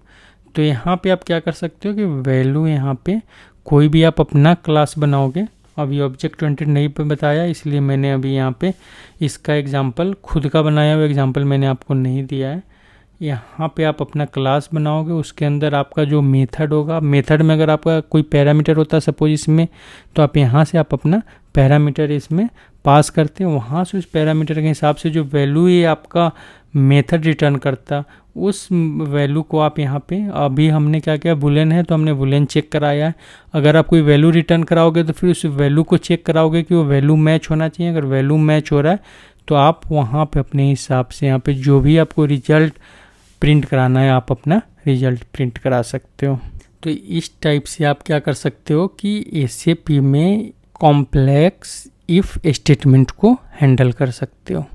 तो यहाँ पे आप क्या कर सकते हो कि वैल्यू यहाँ पे कोई भी आप अपना क्लास बनाओगे। अभी ऑब्जेक्ट ओरिएंटेड नहीं पे बताया, इसलिए मैंने अभी यहाँ पे इसका एग्जांपल खुद का बनाया हुआ एग्जांपल मैंने आपको नहीं दिया है। यहाँ पे आप अपना क्लास बनाओगे, उसके अंदर आपका जो मेथड होगा, मेथड में अगर आपका कोई पैरामीटर होता है सपोज इसमें, तो आप यहाँ से आप अपना पैरामीटर इसमें पास करते हैं। वहाँ से उस पैरामीटर के हिसाब से जो वैल्यू ये आपका मेथड रिटर्न करता, उस वैल्यू को आप यहाँ पे, अभी हमने क्या किया, बुलियन है तो हमने बुलियन चेक कराया है। अगर आप कोई वैल्यू रिटर्न कराओगे तो फिर उस वैल्यू को चेक कराओगे कि वो वैल्यू मैच होना चाहिए। अगर वैल्यू मैच हो रहा है तो आप वहाँ पे अपने हिसाब से यहाँ पे जो भी आपको रिजल्ट प्रिंट कराना है, आप अपना रिजल्ट प्रिंट करा सकते हो। तो इस टाइप से आप क्या कर सकते हो कि एसएपी में कॉम्प्लेक्स इफ स्टेटमेंट को हैंडल कर सकते हो।